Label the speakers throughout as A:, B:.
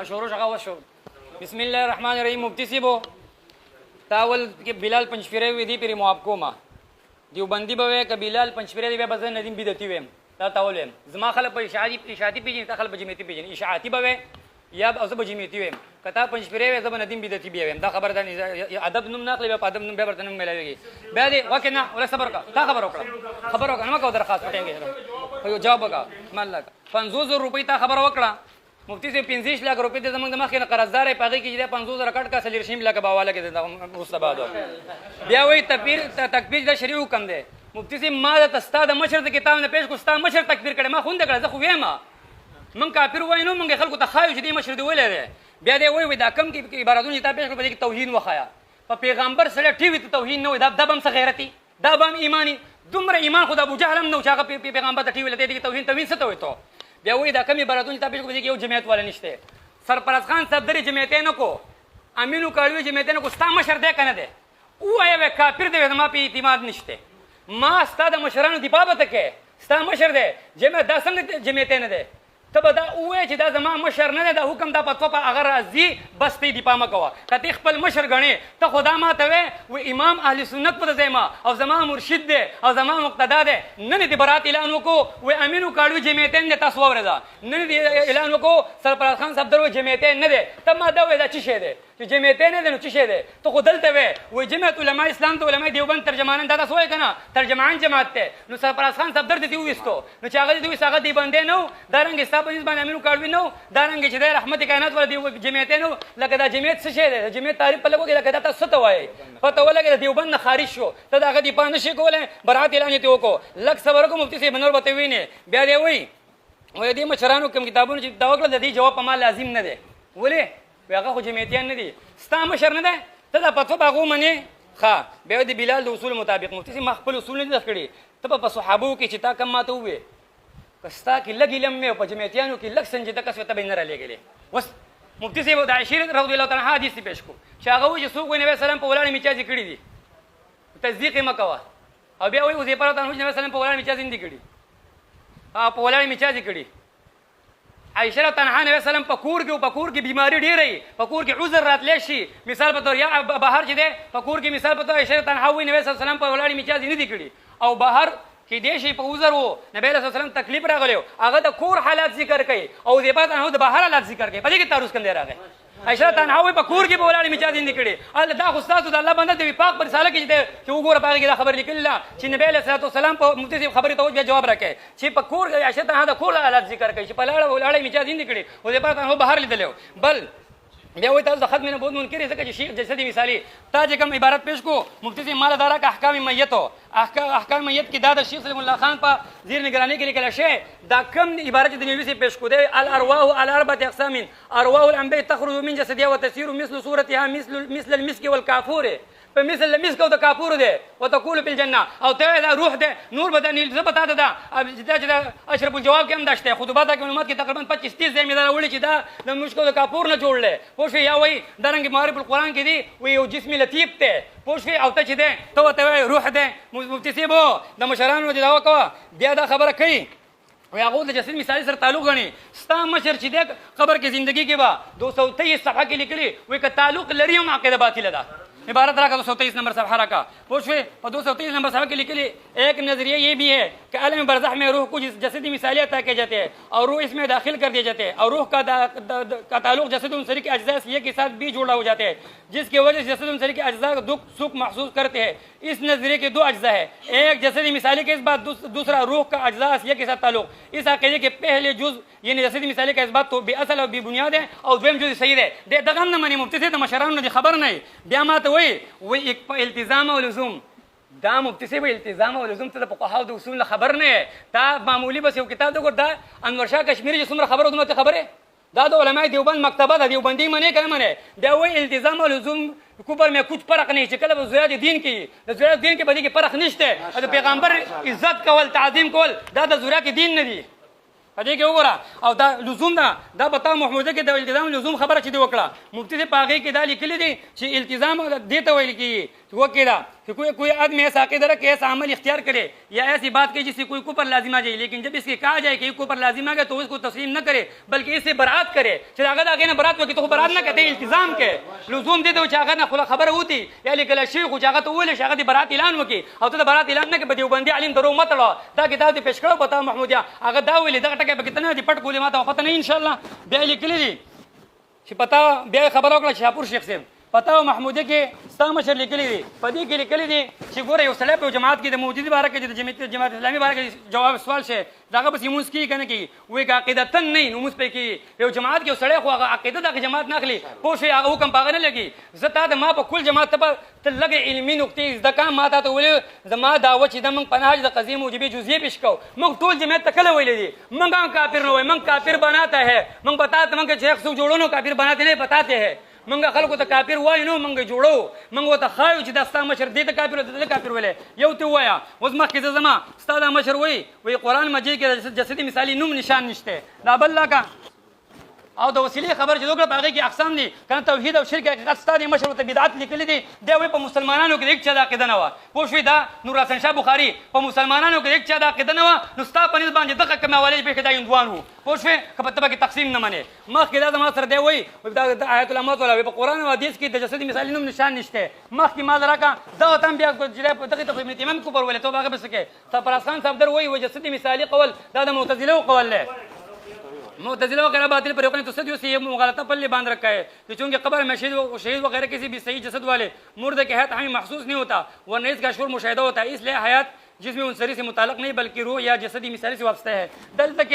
A: شروع شغا وشو بسم الله الرحمن الرحیم. مفتی صاحب تاول کې بلال پنځپیره وی دی پری مواب کوما دیوبندی به ک بلال پنځپیره دی به بزن ندیم بدعتي ویم دا تاول ویم زما خلک په اشاعتی پیژني تا خلک په جمعیتی پیژني اشاعتی به یا اوس په جمعیتی ویم کته پنځپیره وی زبر ندیم بدعتي بیا ویم دا خبر ده ادب نوم ناخلی به ادب نوم به برتن ملایږي بیا دی وکنه ولا صبر کا تا خبر وکړه خبر وکړه ما کو درخواست پټینګي یو جواب وکړه مال 500 روپۍ تا خبر وکړه مفتی سے 15 लाख रुपए दे زمنګ دماغ نه قرضدار پاږي کې 500 کټ کا سلی رشیم لکه باواله کې د مستباد بیا وی تکبیر د شریعه حکم دی. مفتی سے ما د استاد مشر د کتاب نه پیش کو استاد مشر تکبیر کړه ما خوند کړه زه خو ویم من کافر وینو من خلکو ته خایو چې دی مشر دی ولې بیا دی وی دا کم کې عبارتونه ته پیش کړه په توهین وخایا په پیغمبر سره ټیوی ته توهین نه وي دا بم څه غیرتی دا بم ایمانی دومره ایمان خدا ابو جهل هم نو چې هغه پیغمبر ته ټیوی لته توهین څه ته وي ته بیا وی دا کمی براتون ته پیش کو یو جمعیت والا نشته سرپرست خان صاحب درې جمعیت نه کو امینو کاړوي جمعیت نه کو ستا مشر دی کنه دی او ای کافر دی ما په اعتماد نشته ما ستاد مشرانو دی بابته کې ستا مشر دی جمعیت دا څنګه جمعیت نه دی ته دا اوه چې دا زما مشر نه دی دا حکم دا پتو په اگر راځي بس ته دی پامه کوه کته خپل مشر غني ته خدا ما ته و امام اهل سنت په زما او زما مرشد دی او زما مقتدا دی نن دی برات اعلان وکړو و امینو کاړو جمعیتین د تاسو وردا نن دی اعلان وکړو سرپرست خان صاحب درو جمعیتین نه دی ته ما دا وې دا چی شه دی چې جمعیتین نه دی نو چی شه دی ته خو دلته و جمعیت علماء اسلام ته علماء دیوبند ترجمانان دا تاسو وای کنه ترجمان جماعت ته نو سرپرست خان صاحب درته دی وستو نو چې هغه دی وساغه دی باندې نو دارنګ حساب باندې امینو کاړو نو دارنګ چې د رحمت کائنات ور دی جمعیتین نو لکه دا جمعیت څه شه دی جمعیت تعریف په لګو کې لکه دا تاسو ته وای پته ولګي دیوبند خارج شو ته دا غدي پانه شي کوله برات اعلان ته وکړو لک صبر کو مفتی صاحب نور بته وینه بیا دی وای دې مشرانو کوم کتابونو چې دا وکړه د دې جواب په ما لازم نه دی ولې هغه خو جمعیتیان نه دي ستا مشر نه دی ته دا پتو باغو منی ښه بیا د بلال د اصول مطابق مفتی صاحب خپل اصول نه کړی ته په صحابو کې چې تا کم ماته وې کستا کې لګی لمه په جمعیتیانو کې لک سنجیده کس ته بینره لګلې وس مفتی صاحب د عائشہ رضی الله تعالی عنها حدیث پیش کو چې هغه وایي څوک نبی سلام په ولاړه میچازي کړی دي تصدیق مکوا او بیا وایي زه پرته نبی سلام په ولاړه میچازي نه کړی په ولاړه میچازي کړی عائشہ رضی الله عنها نبی سلام په کور کې بیماری ډیرې په کور کې عذر راتلی شي مثال په تور یا بهر چې ده په کور کې مثال په تور عائشہ رضی الله عنها نبی سلام په ولاړه میچازي نه دی کړی او بهر کې دې شي په عذر وو نبی صلی الله علیه وسلم تکلیف راغلی هغه د کور حالات ذکر کوي او دې بعد هغه د بهر حالات ذکر کوي په دې کې تعرض کوم دی راغی عائشہ تنها په کور کې په ولاړې میچازي نه کړي الله دا خو تاسو د الله بنده دی پاک پر رساله کې چې وګوره پاک کې خبر لیکل چې نبی صلی الله علیه وسلم په مفتی صاحب خبره ته جواب راکړي چې په کور کې عائشہ تنها د کور حالات ذکر کوي چې په ولاړې میچازي نه کړي او دې بعد هغه بهر لیدل بل بیا وای تاسو د ختم نه بود منکر ځکه چې شیخ جسدی مثالی تا چې کوم عبارت پیش کو مفتی صاحب مال دارا کا احکام میت او احکام میت کې دا د شیخ سلیم الله خان په زیر نگرانی کې لیکل شوی دا کوم عبارت د نبی صاحب پیش کو دی الارواح على اربعه اقسام ارواح الانبیاء تخرج من جسدها وتسير مثل صورتها مثل المسك والكافور په مثل المسك او د کافور دی وتقول بالجنه او ته دا روح دی نور بدن زبتا ده چې اشرف الجواب کې هم داشته خطبات کې معلومات کې تقریبا 25 30 ځای مدار وړي چې دا د مشکو د کافور نه جوړل پوه یا وای درنګ معارف القرآن کې دی وی یو جسم لطیف ته پوه او ته چې دی ته روح دی مفتی صاحب د مشرانو د دعوا کوه بیا دا خبره کوي وی هغه د جسد مثال سره تعلق غني ستا مشر چې دی خبر کې زندگی کې با 223 صفحه کې لیکلي وی که تعلق لري هم عقیده باطله ده عبارت رکھا 223 نمبر صفحہ رکھا پوچھے 223 نمبر صفحہ کے لکھ لیے ایک نظریہ یہ بھی ہے کہ عالم برزخ میں روح کو جسدی مثالیہ عطا کیے جاتے ہیں اور روح اس میں داخل کر دیے جاتے ہیں اور روح کا تعلق جسد انصری کے اجزاء سے کے ساتھ بھی جڑا ہو جاتے ہیں جس کی وجہ سے جسد انصری کے اجزاء دکھ سکھ محسوس کرتے ہیں اس نظریے کے دو اجزاء ہیں ایک جسدی مثالی کے اس بات دوسرا روح کا اجزاء سے کے ساتھ تعلق اس عقیدے کے پہلے جز یعنی جسدی مثالی کا اس بات تو بے اصل اور بے بنیاد ہے اور دویم جز صحیح ہے دے دغم نہ منی مفتی سے مشران نے خبر نہیں بیامات وی التزام او لزوم دا مفتی صاحب التزام او لزوم ته د فقهاو د اصول خبر نه تا معمولی بس یو کتاب د ګور دا انور شاه کشمیری چې څومره خبره دومره خبره دا د علماء دیوبند مکتبه د دیوبندی منی کنه منی دا وی التزام او لزوم کوپر میں کچھ فرق نہیں چې کله په زیات دین کې د زیات دین کې بدی کې فرق نشته د پیغمبر عزت کول تعظیم کول دا د زیات دین نه دی پدې کې وګوره او دا لزوم دا بتا محموده کې د التزام لزوم خبره چې دی وکړه مفتی سے پاغي کې دا لیکلي دي چې التزام دې ته ویل کی وکړه कि कोई आदमी ऐसा अकीदा रखे, ऐसा अमल इख्तियार करे या ऐसी बात कहे जिससे कोई कुफर लाजिम आ जाए, लेकिन जब इसके कहा जाए कि कुफर लाजिम आ गया तो उसको तस्लीम न करे बल्कि इससे बरात करे। चलागत आगे ना बरात वकी तो बरात ना कहते इल्तिजाम के लुजूम दे दो चागत ना खुला खबर होती या लेकिन शेख चागत वो शागत बरात ऐलान वकी और तो बरात ऐलान ना के देवबंदी आलिम दरो मत लो दा किताब दे पेश करो बता महमूदिया अगर दाव ले दगटा के कितना दि पट गोली माता पता नहीं इंशाल्लाह बे लिखली दी पता बे खबर होगा शाहपुर शेख से पता हो महमूदे के स्ता मशर लिखली दी पदी के लिखली दी چې ګوره یو سړی په جماعت کې د موجودي باره کې د جماعت اسلامي باره کې جواب سوال شي داغه بس یموس کی کنه کی وې کا عقیدتن نه نو موس په کې یو جماعت کې سړی خو هغه عقیده دغه جماعت نه اخلي پوه شي هغه حکم پاغه نه لګي زتا د ما په کل جماعت ته لګي علمي نقطې زکه ما ته ولې زما دعوت چې د من پنهاج د قضیه موجبه جزئیه پیش کو موږ ټول جماعت تکله ویلې دي موږ کافر نه وای موږ کافر بناتا ہے موږ بتاتے موږ شیخ سو جوړونو کافر بناتے نه بتاتے ہیں منګه خلکو ته کافر وای نو منګه جوړو منګه ته خایو چې داستا مشر دې ته کافر دې کافر ولې یو ته وایا اوس مخکې زما استاد مشر وای قرآن مجید کې جسدي مثالی نوم نشان نشته لا بل کا او د وسیله خبر چې دوګه باغې کې اقسام دي کنه توحید او شرک حقیقت ستاسو مشر ته بدعت لیکل دي دی وای په مسلمانانو کې یک چا د عقیده نه و پوه شوې دا نور حسن شاه بخاری په مسلمانانو کې یک چا د عقیده نه و نو ستا په نسبت باندې دغه کمه ولې به کې دا یندوان وو پوه شوې کله ته کې تقسیم نه منې مخکې دا زما سره دی وای دا آیت الامات ولا په قرآن او حدیث کې د جسدي مثال نوم نشان نشته مخکې ما دراکا دا تم بیا دغه ته ابن تیمم کو پر ولې ته هغه بسکه ته پراسان صاحب در وای جسدي مثالي قول دا د معتزله قول له معتزله वगैरह बातिल प्रयोग ने तो सदियों से ये मुगालता पल्ले बांध रखा है कि चूंकि कब्र में शहीद वगैरह किसी भी सही जसद वाले मुर्दे के हयात हमें महसूस नहीं होता वरना इसका शोर मुशाहिदा होता है इसलिए हयात जिसमें उनसरी से मुताल्लिक नहीं बल्कि रूह या जसदी मिसाली से वाबस्ता है दल तक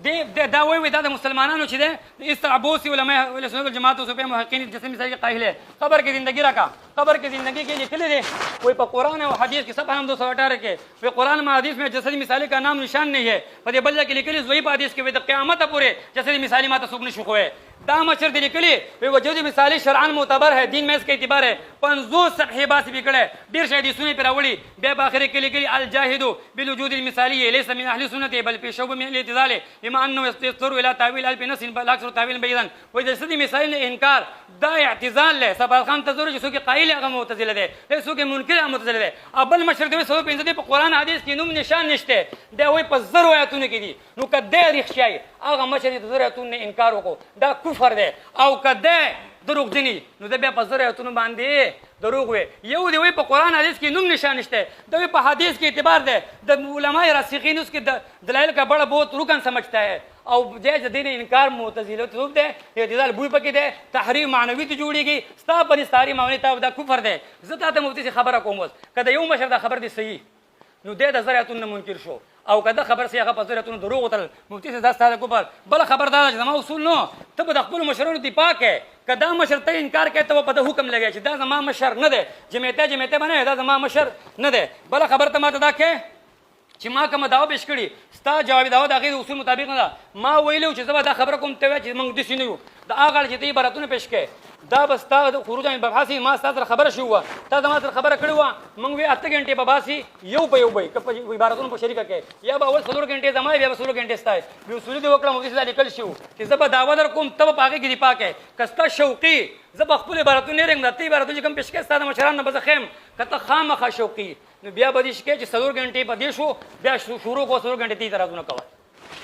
A: دا وی دا د مسلمانانو چې ده استعبوسی علماء اهل سنت والجماعت او صوفیه محققین جسم مثال کې قائل ہے قبر کې زندگی راکا قبر کې زندگی کې لیکل دي وی په قرآن او حدیث کې صفحه نمبر 218 کې وی قرآن میں حدیث میں جسدی مثالی کا نام نشان نہیں ہے په دې بل کې لیکل زوی په حدیث کې وی د قیامت پورې جسدی مثالی ما ته سوق نشو خوې دا مشر دي لیکلي وی وجود مثالی شرعاً معتبر ہے دین میں اس کا اعتبار ہے 50 صحیح بات بھی کړه ډیر شای دي سنې پر اوړي بیا په اخر کې لیکلي الجاهد بالوجود المثالي ليس من اهل السنه بل في شوب من الاعتزال بما انه يستطر الى تاويل البنس بالاكثر تاويل بيضا وجسدي مثال نے انکار دا اعتزال ہے سبا خان تزور جسو کے قائل ہے معتزله ده ایسو کے منکر معتزله ده ابل مشر دی سو پنځه په قرآن حدیث کې نوم نشان نشته دا وای په زر آیاتونه کې دي نو کده ریښای هغه مشر دی زر آیاتونه انکار وکړو دا کفر ده او کده دروغ دي نو دا بیا په زر آیاتونه باندې دروغ وي یو دی وای په قرآن حدیث کې نوم نشان نشته دا په حدیث کې اعتبار ده د علماء راسخین اس کے دلائل کا بڑا بہت رکن سمجھتا ہے او جائز دین انکار معتزله ته ده اعتزال بوی پکې ده تحریم معنوي ته جوړیږي ستا پر ستاري معنی ته دا کفر ده زه ته مفتي خبره کوم کله یو مشر دا خبر دي صحیح نو د زریاتون منکر شو او کله خبر سي هغه په زریاتون دروغ وتل مفتي سے دا ستاره کفر بل خبردار زما اصول نو ته د خپل مشرونو دی پاکه کدا مشر ته انکار کوي ته په د حکم لګی چې دا زما مشر نه ده جمعیته باندې دا زما مشر نه ده بل خبر ته ماته دا کې چې ما کوم داوا پیش کړي ستا جواب داوا د هغې اصول مطابق نه ده ما ویلو چې زه به دا خبره کوم ته چې موږ داسې نه یو د هغه چې ته عبارتونه پیش کړې دا به ستا د خروج عن مبحث ما ستا سره خبره شوې وه تا زما سره خبره کړې وه موږ وی 8 غنټې به باسي یو په یو به که په عبارتونو په شریکه کې یا به اول 16 غنټې زما بیا به 16 غنټې ستا وي اصولي دې وکړه مفتي صاحب لیکل شو چې زه به دعوا در کوم ته به په هغې کې دفاع کوې که ستا شوقي زه به خپل عبارتونه نه رنګ د ته عبارتونه چې کوم پیش کړې ستا د مشران نه به زه خیم که ته خامخا شوقي نو بیا به دې شکې چې 4 غنټې په دې شو بیا شروع کو 4 غنټې تی ترازونه کوه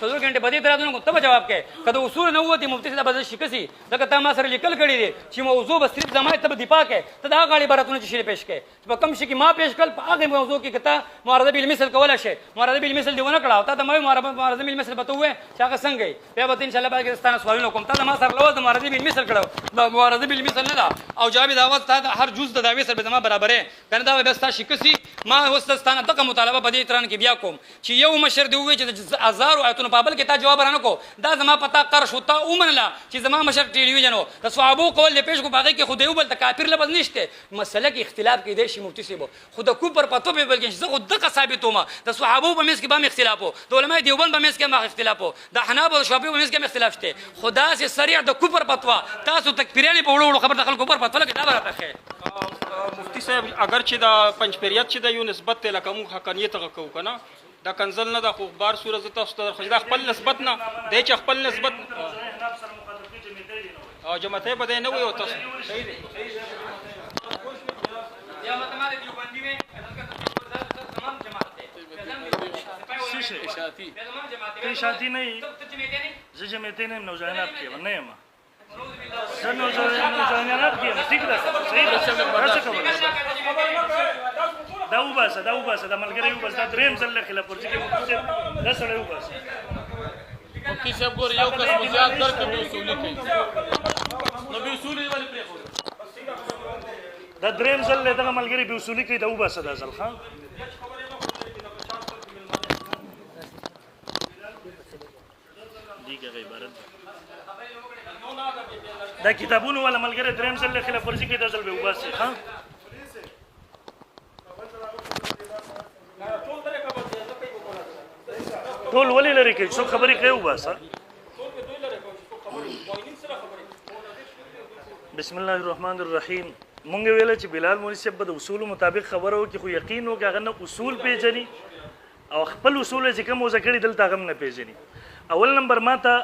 A: 4 غنټې په دې ترازونه کو ته به جواب کې کله اصول نه وتی مفتي صاحب به شکسي لکه تا ما سره لیکل کړی دي چې موضوع به صرف زما ته دفاع کې ته دا غاړي عبارتونه چې پیش کې په کم شي کې ما پیش کړ په هغه موضوع کې کته معارضه بالمثل کوله شي معارضه بالمثل دی ونه کړه تا ته مې معارضه بالمثل بتوې چې هغه څنګه بیا به ان شاء الله پاکستان سوالونه کوم تا ما سره لوز معارضه بالمثل کړو دا معارضه بالمثل نه دا او جواب دعوت تا هر جز د دعوی سره زما برابرې کنه دا به ستا شکسي ما وستستانه دغه مطالبه په دې تران کې بیا کوم چې یو مشر دی وې چې هزار آیتونه پابل کې تا جواب رانه کو دا زما پتا قرش ہوتا اومنلا چې زما مشر ټلویزیونو د صحابو قول له پیش کو باغې کې خدای وبل د کافر لفظ نشته مسله کې اختلاف کې دی شي مفتي سیبو خدا کو پر پتو به بلکې زه خود دغه ثابتوم د صحابو په مس کې به اختلاف وو د علماء دیوبند په مس کې ما اختلاف وو د حنابلة او شافعي په مس کې اختلاف شته خدا سے سریع د کوپر پتوا تاسو تکفیرانی په وړو خبر دخل کوپر پتوا کې دا راته ښه
B: مفتی صاحب اگر چې دا پنځپریت چې د یو نسبت ته لکه موږ حقانیت غو کنه دا کنزل نه د خو بار صورت تاسو ته خو دا خپل نسبت نه د چې خپل نسبت او جماعته بده نه وي او تاسو صحیح دي
A: جامعت ما دیوبندی میں تمام جماعت ہے
C: پیشاتی نہیں زجمتیں نہیں نوجوانات کے نہیں ما زه نوجوانات کې ٹھیک ده صحیح ده څه خبره دا وباسه دا ملګری وباسه دا دریم ځل خلاف ورزي کې دا سره وباسه
D: مفتي صاحب ګور یو کس مزیات درکې به اصولي کوي نو به اصولي ولې پرېښودل
C: دا دریم ځل دغه ملګری به اصولي کوي دا وباسه دا ځل ښه دا کتابونه ولا ملګری دریم ځل خلاف ورزي کوي دا ځل به وباسه ښه ټول ولې لري کوي څو خبرې کوي وباسه بسم الله الرحمن الرحیم مونږ ویل چې بلال مولوي صاحب د اصول مطابق خبره وکړي خو یقین وکړي هغه نه اصول پیژني او خپل اصول چې کوم وځ کړي دلته هغه نه پیژني اول نمبر ماته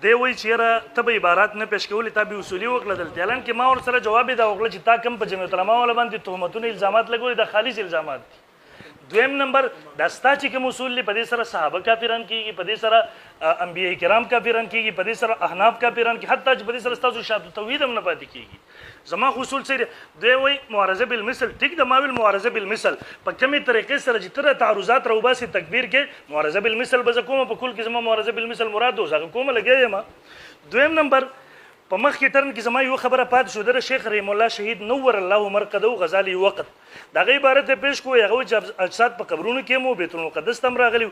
C: دی وایي چې یاره ته به عبارات نه پیش کولې تا به اصولي وکړه دلته اعلان کې ما ورسره جواب یې دا وکړه چې تا کوم په جمعیت العلما والا باندې تهمتونه الزامات لګولي دا خالص الزامات دي دویم نمبر دا ستا چې کوم اصول دي په دې سره صحابه کافران کېږي په دې سره انبیاء کرام کافران کېږي په دې سره احناف کافران کېږي حتی چې په دې سره ستاسو شهادت توحید هم نه پاتې کېږي زما خو اصول څه دي دوی وایي معارضه بالمثل ټیک ده ما ویل معارضه بالمثل په کومې طریقې سره چې ته تعرضات راوباسې تکبیر کې معارضه بالمثل به زه کومه په کل کې زما معارضه بالمثل مراد اوس هغه کومه لګیا یم دویم نمبر په مخکې ټرن کې زما یو خبره پاتې شو د شیخ رحیم الله شهید نور الله مرقده غزالی وقت دغه عبارت پیش کوی هغه چې اجساد په قبرونو کې مو بیت المقدس تم راغلی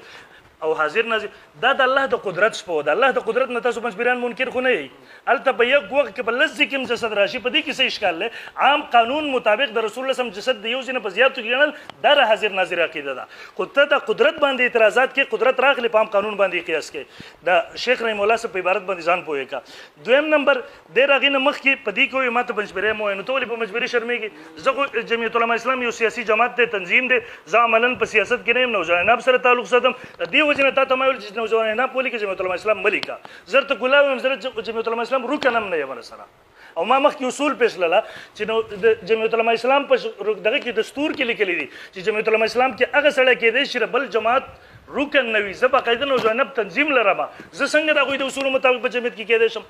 C: او حاضر ناظر دا د الله د قدرت شپه د الله د قدرت نه تاسو پنځبیران منکر خو نه یی الته به یک وخت کې بل ذکر جسد راشي په دې کې څه اشکال له عام قانون مطابق د رسول الله صم جسد د یو ځنه په زیاتو ګڼل در حاضر ناظر عقیده ده خو ته د قدرت باندې اعتراضات کې قدرت راغلی په عام قانون باندې قیاس کې د شیخ رحیم الله صاحب په عبارت باندې ځان پوهه کا دویم نمبر د راغینه مخ کې په دې کوی ماته پنځبیره مو نو ټول په مجبوري شرمېږي زه جمعیت العلماء اسلام یو سیاسي جماعت ته تنظیم ده ځا عملاً په سیاست کې نه نوجوانان سره تعلق ساتم دی وجنه تا ته مایل چې نوجوانان پولی کې جمعیت العلماء اسلام ملیکا زرت ګلاب هم زرت جمعیت العلماء اسلام رکن هم نه یم سره او ما مخکې اصول پیش لاله چې جمعیت العلماء اسلام په دغه کې دستور کې لیکلي دي چې جمعیت العلماء اسلام کې هغه سړی کېدی چې بل جماعت رکن نوي زه باقاعده نوجوانان تنظیم لرم زه څنګه د هغوی د اصولو مطابق په جمعیت کې کېدی شم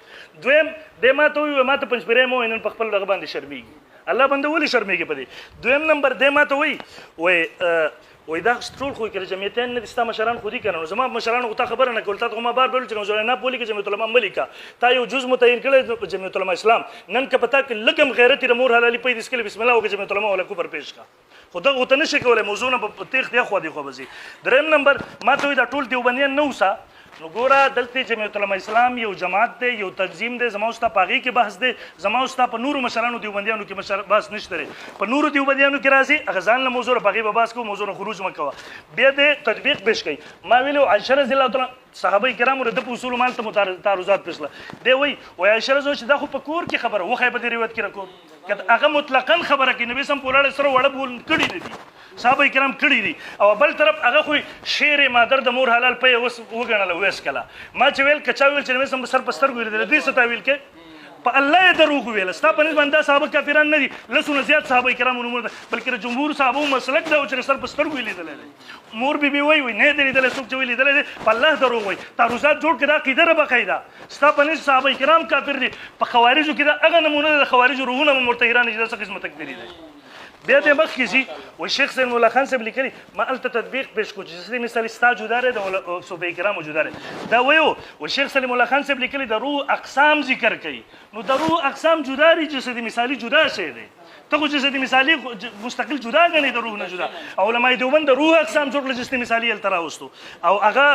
C: دویم دی ما ته ووایي ما ته پنځپیری مو نن په خپل دغه باندې شرمېږي الله بنده ولې شرمېږي په دې دویم نمبر دی ما ته وایي دا ټول خو کې جمعیتیان نه دي ستا مشران خو دي که نه نو زما مشرانو خو تا خبره نه کول تا ته خو ما بار بل چې نوجوانان نه پولي کې جمعیت العلماء ملیکه تا یو جز متعین کړی په جمعیت العلماء اسلام نن که په تا کې لږ هم غیرت د مور حلالي پیدا سکلي بسم الله وکړه جمعیت العلماء والا کفر پیش کا خو دغه ته نشي کولی موضوع نه په تیښ دی خوا دی خوا به ځي دریم نمبر ما ته وایي دا ټول دیوبندیان نه اوسه نو ګوره دلته جمعیت العلماء اسلام یو جماعت دی یو تنظیم دی زما اوس ته په هغې کې بحث دی زما اوس ته په نورو مشرانو دیوبندیانو کې بحث نشته دی په نورو دیوبندیانو کې راځي هغه ځان له موضوع په هغې به بحث کوو موضوع نه خروج مه کوه بیا د تطبیق پیش کوي ما ویلي عایشه رضی الله تعالی صحابه کرامو د په اصولو مالته تعرضات پیش کړه دی وایي عایشه رضی الله چې دا خو په کور کې خبره وښی په دې روایت کې راکړو که هغه مطلقاً خبره کوي نبي سم په ولاړ سره وړه بول کړي نه دي صحابه کرام کړي دي او بل طرف هغه خو شیر مادر د مور حلال په اوس وګڼله ویس کله ما چې ویل کچا ویل چې نبي سم سر په سترګو ویل دوی څه تا ویل کې په الله یې دروغ ویل ستا په نسبت دا صحابه کافران نه دي لسونه زیات صحابه کرامو نومونه بلکې د جمهور صحابو مسلک دا و چې سر په سترګو یې لیدلی دی مور بي بي وایي نه دی لیدلی څوک چې ویې لیدلی دی په الله دروغ وایي تعرضات جوړ کړي دا عقیده را باقاعده ستا په نسبت صحابه کرام کافر دي په خوارجو کې دا هغه نمونه د خوارجو روحونه هم ورته حیران دي دا څه قسمه تکفیري دی بیا د مخکې ځي و شیخ سید مولا خان صاحب لیکلي ما هلته تطبیق پیش کړو چې ځینې مثال ستا جدا دی د صوفیه کرامو جدا دی دا وایو و شیخ سید مولا خان صاحب لیکلي د روح اقسام ذکر کوي نو د روح اقسام جدا دي جسد مثالي جدا شی دی ته خو جسد مثالي مستقل جدا غني د روح نه جدا علماء دیوبند د روح اقسام جوړ کړل جسد مثالي هلته راوستو او هغه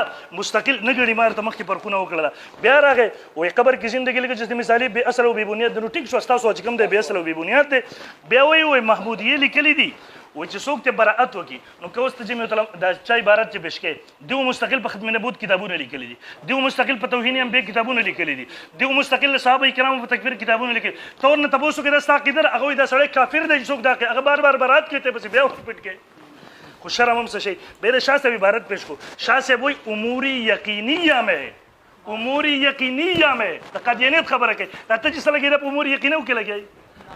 C: مستقل نه ګڼي ما ورته مخکې فرقونه وکړله بیا راغی وایي قبر کې زندګي لکه جسد مثالي بې اصل او بې بنیاد دی نو ټیک شو ستاسو چې کوم دی بې اصل او بې بنیاد دی بیا وایي محمودیه لیکلي دي و چې څوک ته براءت وکړي نو که اوس ته جمعیت العلماء دا چا عبارت چې پیش کوي دوی مستقل په ختم نبوت کتابونه لیکلي دي دوی مستقل په توهین انبیاء کتابونه لیکلي دي دوی مستقل صحابه کرامو په تکفیر کتابونه لیکلي ته ورنه تپوس وکړې دا ستا عقیده ده هغه وایي دا سړی کافر دی چې څوک دا کوي هغه بار بار براءت کوي ته پسې بیا ورپټ کوي خو شرم هم څه شی بیا د شاه صاحب عبارت پیش کړو شاه صاحب وایي اموري یقینیه میں امور یقینیه میں د قادیانیت خبره کوي دا ته چې څه لګېده په امور یقینیو کې لګیایي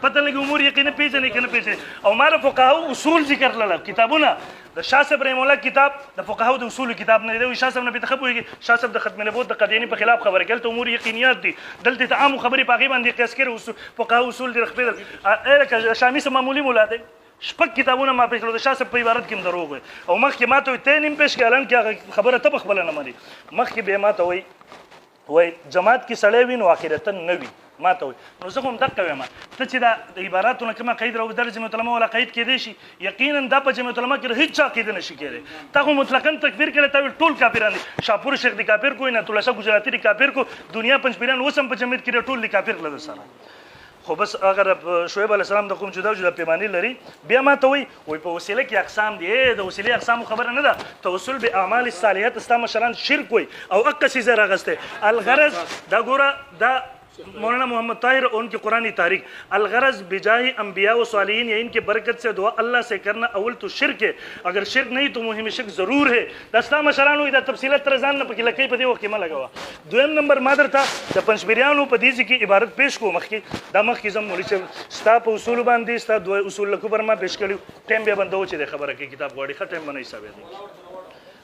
C: پته لګي امور یقینا پیژنې کنه پیژنې او مال فقهاو اصول ذکر لله کتابونه د شاه صاحب رحم الله کتاب د فقهاو د اصول کتاب نه دی شاه صاحب نه به تخبوږي شاه صاحب د ختم نبوت د قدیانی په خلاف خبره کړه ته امور یقینیات دي دلته ته عام خبري پاغي باندې قیاس کړي فقهاو اصول د خپل الکه شامی سم معمولی مولا دی شپږ کتابونه ما پېښ کړو د شاه صاحب په عبارت کې دروغ وي او مخکې ماته ته نیم پېښ کړل کې خبره ته خپل نه مانی مخکې به ماته وای جماعت کې سړی وین واخرتن نه وي ماته وي نو زه هم دقه وایم ته چې د عباراتونو کومه قید راو درجه متلمه ولا قید کې دی شي یقینا د په جمع متلمه کې هیڅ عقیده نشي کېږي ته مطلقاً تکفیر کړي ته ټول کافران دي شاپور شیخ دی کافر کوی نه تلاشا گجراتی دی کافر کو دنیا پنځپیران وسم په جمعیت کې ټول دی کافر لږ سره خو بس اگر شعیب علیه السلام د کوم جدا جدا پیمانی لري بیا ما ته وای په وسیله کې اقسام دي د وسیله اقسام خبره نه ده توسل به اعمال الصالحات استا مشران شرک وای او اقصی زرا غسته الغرض دا ګوره دا مولانا محمد طاهر उनकी कुरानी तारीख अलगरज बिजाही अम्बिया व सालिहीन या इनके बरकत से दुआ अल्लाह से करना अव्वल तो शिरक है अगर शिरक नहीं तो मुहिम शिरक जरूर है दस्ता मशरानो इदा तफसीलत तरजान न पकी लकई पदे वक्त में लगावा दोम नंबर मादर था द पंचबिरियानो पदीजी की इबारत पेश को मखकी द मखकी जम मोली से स्ता पे उसूल बांधी स्ता दो उसूल लकुबर में पेश करियो टाइम बे बंदो चे खबर की किताब गाड़ी खत्म बने हिसाब है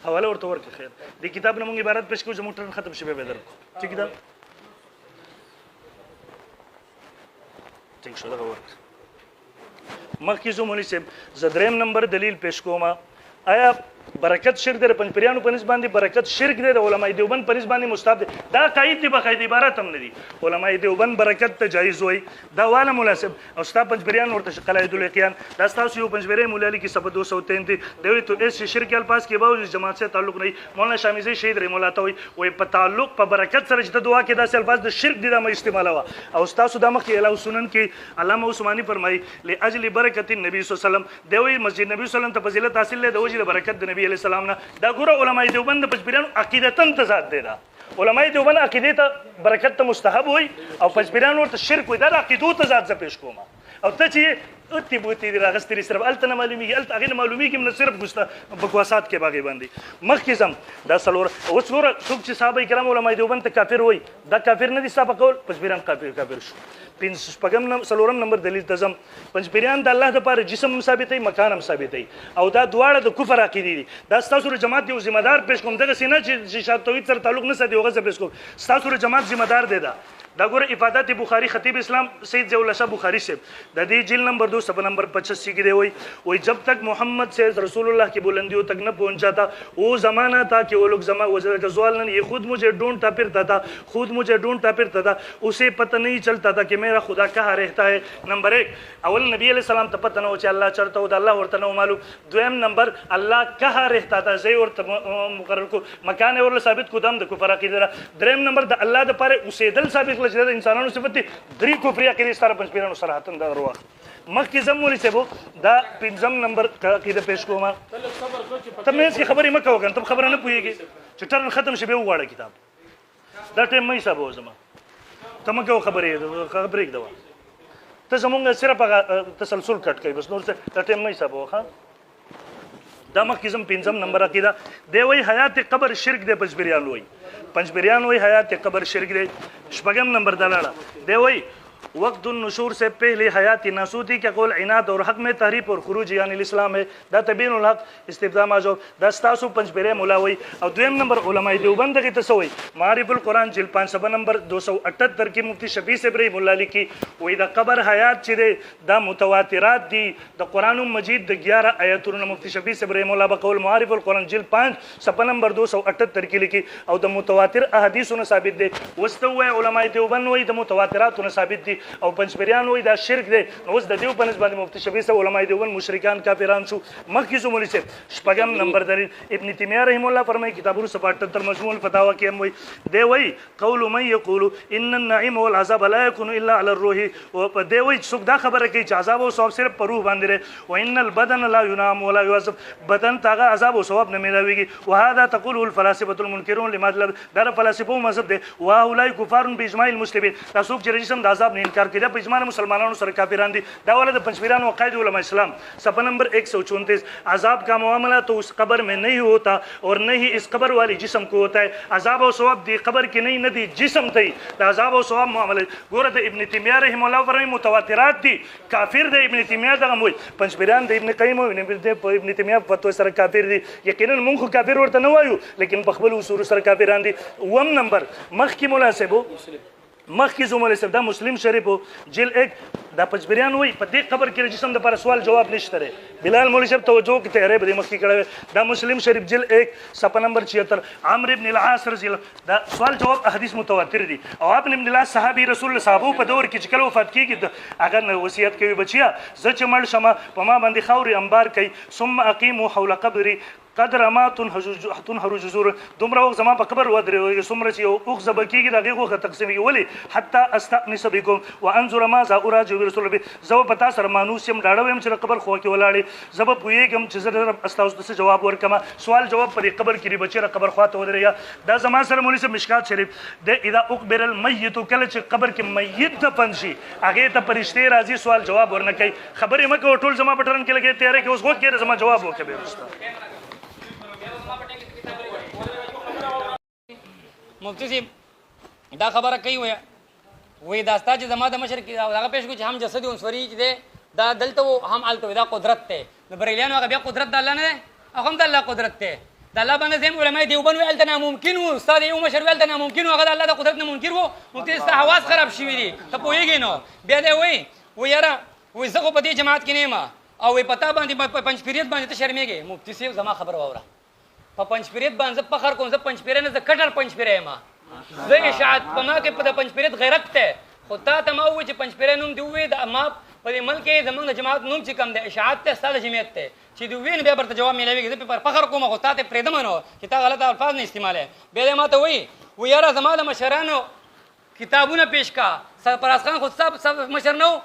C: हवाला और तौर के खैर दी किताब ने मुंग इबारत पेश को जमुटर खत्म शबे बेदर ठीक है ठीक شو دغه ورک مخکې زمونی سیم زدریم نمبر دلیل پیش کوما آیا برکت شرک در پنځپریانو په نسبت باندې برکت شرک دی د علماء دیوبند په نسبت باندې مستحب دی دا قاعده دی بقاعده عبارت هم نه دي علماء دیوبند برکت ته جایز وای دا والا مناسب او ستا پنځپریان ورته قلاید الیقیان دا تاسو یو پنځپری مولا علی کی صفحه 203 دی دوی تو اس شرک الفاظ کے باوجود جماعت سے تعلق نہیں مولانا شامیزی شهید رحم الله تعالی وای په تعلق په برکت سره چې دعا کې دا الفاظ د شرک دي دا مې استعمال وا او تاسو د مخ کې الهو سنن کې علامه عثماني فرمای لاجل برکت النبي صلی الله علیه وسلم دوی مسجد نبی صلی الله علیه وسلم ته فضیلت حاصل له وجه برکت د نبی علیہ السلام نه دا ګوره علماء دیوبند پنځپریانو عقیدتن تضاد دی دا علماء دیوبند عقیده ته برکت ته مستحب وي او پنځپریانو ورته شرک وي دا عقیدو تضاد ز پیش کوم او ته چې اتی بوتی دی راغستری صرف التنه معلومیږي الته هغه معلومیږي چې صرف ګسته بکواسات کې باغې باندې مخکې زم دا سلور اوس ګوره څوک چې صحابه کرام علماء دیوبند ته کافر وي دا کافر نه دي صاحب کول پنځپریان کافر شو پنځم سلورم نمبر دلیل تزم پنځپریان د الله د پاره جسم ثابتې مکان هم ثابتې او دا دواړه د کفر عقیدې دي دا تاسو جماعت یو ذمہ دار پیش کوم دغه سینه چې شاد توحید سره تعلق نه سدي اوغه پیش کوم تاسو جماعت ذمہ دار دی دا ګوره افادات بخاری خطیب اسلام سید ضیاء شاه بخاری سے د دې جلد نمبر 2 صفحہ نمبر 85 کې دی وای جب تک محمد سے رسول اللہ کی بلندیوں تک نہ پہنچا تھا وہ زمانہ تھا کہ وہ لوگ زوال یہ خود مجھے ڈھونڈتا پھرتا تھا اسے پتہ نہیں چلتا تھا کہ میرا خدا کہاں رہتا ہے نمبر 1 اول نبی علیہ السلام ته پتہ نه و چې الله چرته او د الله ورته نه معلوم دویم نمبر الله کہاں رہتا تھا زي ورته مقرر کو مکان اور ثابت کو دم د کفر عقیده دریم نمبر د الله د پاره اوسېدل ثابت چې د انسانانو صفت دي درې کفر عقیده ستاره پنځپیرانو صراحتن دا روح مخکې زمولي سبو دا پنځم نمبر عقیده پیش کوما ته مې څه خبرې مکه وکړم ته خبره نه پوهیږي چې ټرن ختم شي به وغواړه کتاب دا ټیم مې حساب وزما ته مکه خبرې دوا ته زمونږ صرف هغه تسلسل کټ کوي بس نور څه دا ټیم مې حساب وخا دا مخکې زم پنځم نمبر عقیده دی وای حیات قبر شرک دی پنځپیران وای حیات قبر شرک دی شپږم نمبر دلاړه دی وای وقت النشور سے پہلے حیات ناسوتی کا قول عناد اور حق میں تحریف اور خروج یعنی الاسلام ہے دا تبین الحق استبداء ماجو دا ستاسو پنځپیرې مولاوي او دویم نمبر علماء دیوبند کې تسوي معارف القرآن جلد 5 صفحہ نمبر 278 کی مفتی شفیع ابراہیم مولا لیکي وای دا قبر حیات چې دی دا متواترات دي د قرآن مجید د 11 آیاتونو مفتی شفیع ابراہیم مولا بقول معارف القرآن جلد 5 صفحہ نمبر 278 کې لیکي او د متواتر احادیثونو ثابت دي وستوي علماء دیوبند وای د متواتراتونو ثابت دي او پنځپیران وای دا شرک دی اوس د دیو په نسبت باندې مفتی شفیع صاحب علماء دیوبند مشرکان کافران شو مخکې زمولي سے شپږم نمبر دلیل ابن تیمیہ رحم الله فرمایي کتابونو 78 مجموع الفتاوا کې هم وای دی وای قول من یقول ان النعیم والعذاب لا يكون الا على الروح او دی وای څوک دا خبره کوي چې عذاب او ثواب صرف په روح باندې لري و ان البدن لا ينام ولا يعذب بدن تاغه عذاب او ثواب نه ملاويږي وهذا تقول الفلاسفه المنكرون لمذهب در فلسفه مذهب دی واولای کفار باجماع المسلمین تاسو چې رجسم د عذاب باندې انکار کوي دا په اجماع مسلمانانو سره کافران دي دا والا د پنځپیرانو عقاید علماء اسلام صفحہ نمبر 134 عذاب کا معاملہ تو اس قبر میں نہیں ہوتا اور نہ ہی اس قبر والی جسم کو ہوتا ہے عذاب و ثواب دی قبر کی نہیں ندی جسم تی دا عذاب و ثواب معاملہ ګوره د ابن تیمیه رحم الله فرمایي متواترات دي کافر د ابن تیمیه دغه وایي پنځپیران د ابن قیم او ابن تیمیه په فتوا سره کافر دي یقینا مونږ کافر ورته نه وایو لیکن په خپل اصول سره کافران دي وم نمبر مخکې مناسبو مخکې زموږ صاحب دا مسلم شریف جل 1 دا پنځپیران وایي په دې قبر کې جسم د پر سوال جواب نشته ری بلال مولوی صاحب توجه کې تهره به مخکې کړه دا مسلم شریف جل 1 صفحه نمبر 76 عمرو ابن العاص رضی الله دا سوال جواب احادیث متواتر دي او ابن العاص صحابي رسول الله صحابه په دور کې چې کله وفات کیږي هغه وصیت کوي بچیا زه چې مړ شمه په ما باندې خاوري انبار کوي ثم اقيموا حول قبري قدر ما تنهر جزور دومره وخت زما په قبر ودرې څومره چې یو اوښ ذبح کېږي د هغې غوښه تقسیمېږي ولې حتی استأنس بکم وانظر ماذا اراجع برسول الله زه به په تا سره مانوس یم ډاړه ویم چې د قبر خوا کې ولاړې زه به پوهېږم چې زه ستاسو څه جواب ورکړم سوال جواب په دې قبر کې دی بچې د قبر خوا ته ودرېږه دا زما سره مولوي صاحب مشکات شریف د اذا اقبر المیت کله چې قبر کې میت دفن شي هغې ته فرشتې راځي سوال جواب ورنه کوي خبرې مه کوه ټول زما په ټرن کې لګې تیاری کې اوس غوږ کېږه زما جواب وکړه بیا وروسته
A: مفتی صاحب دا خبره کوي وایي دا ستا چې زما د مشر کې هغه پېښ کړو چې هم جسد عنصري چې دی دا دلته هم هلته دا قدرت دی د بریلیانو هغه بیا قدرت د الله نه دی هغه هم د الله قدرت دی د الله باندې زم علماء دیوبند ویل ته ناممکن و استاد یو مشر ویل ته ناممکن و هغه د الله د قدرت نه منکر و مفتی ستا حواس خراب شوي دي ته پوهېږې نو بیا دی وایي وایي یاره وایي زه خو په دې جماعت کې نه یم او وایي په تا باندې په پنجپیریت باندې ته شرمېږې مفتی صاحب زما خبره واوره په پنجپیریت باندې زه فخر کوم زه پنجپیری نه زه کټر پنجپیری یم زه اشاعت په ما کې په د پنجپیریت غیرت دی خو تا ته ما ووایي چې پنجپیری نوم دې ووایي د ما په دې ملک کې زموږ د جماعت نوم چې کوم دی اشاعت دی ستا د جمعیت دی چې دې ووایي نو بیا برته جواب میلاوېږي زه پې فخر کوم خو تا ته پرېږدم نو چې تا غلط الفاظ نه استعمالوې بیا دې ما ته وایي وایي یاره زما د مشرانو کتابونه پیش کا سرفراز خان خو ستا مشر نه و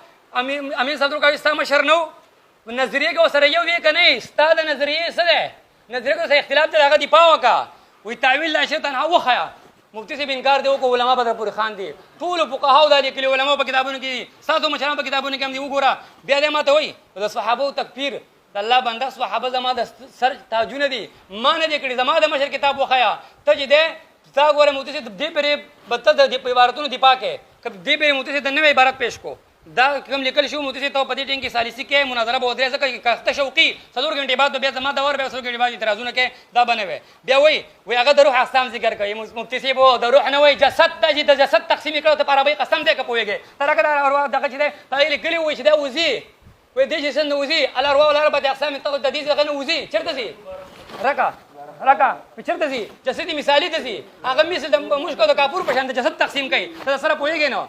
A: امین صدرکاوي ستا مشر نه و نظریې کې ورسره یو وی که نه ستا د نظریې څه دی نظریه کو سره اختلاف دی هغه دفاع وکړه وایي تعویل لا شی تنها وښیه مفتی صاحب انکار دی وکړو علما بدر پورې خان دي ټولو فقهاو دا لیکلي علماو په کتابونو کې دي ستاسو مشرانو په کتابونو کې هم دي وګوره بیا دی ما ته وایي د صحابو تکفیر د الله بنده صحابه زما د سر تاجونه دي ما نه دي کړي زما د مشر کتاب وښیه ته چې دی تا ګوره مفتی صاحب دې پرې به ته د عبارتونو دفاع کوې که دې پرې مفتی صاحب د نوې عبارت پیش کو دا کوم لیکل شو مفتی صاحب ته په دې ټینګ کې سالسي کې مناظره به ودرې ځکه کښته شوقي 4 غنټې بعد بیا زما دور بیا 4 غنټې بعد اعتراضونه کوي دا به نه وي بیا وایي هغه د روح اقسام ذکر کوي مفتی صاحب د روح نه وایي جسد ته چې د جسد تقسیم کړو ته په عربۍ قسم دی که پوهېږې ته راکړه دا ارواح دغه چې دی تا یې لیکلي وایي چې دا وځي وایي دې جسد نه وځي الارواح الاربعة اقسام د دې څخه نه وځي چېرته ځي راکه چېرته ځي جسدي مثالي ته ځي هغه مثل د مشکو د کاپور په شان د جسد تقسیم کوي ته سره پوهېږې نو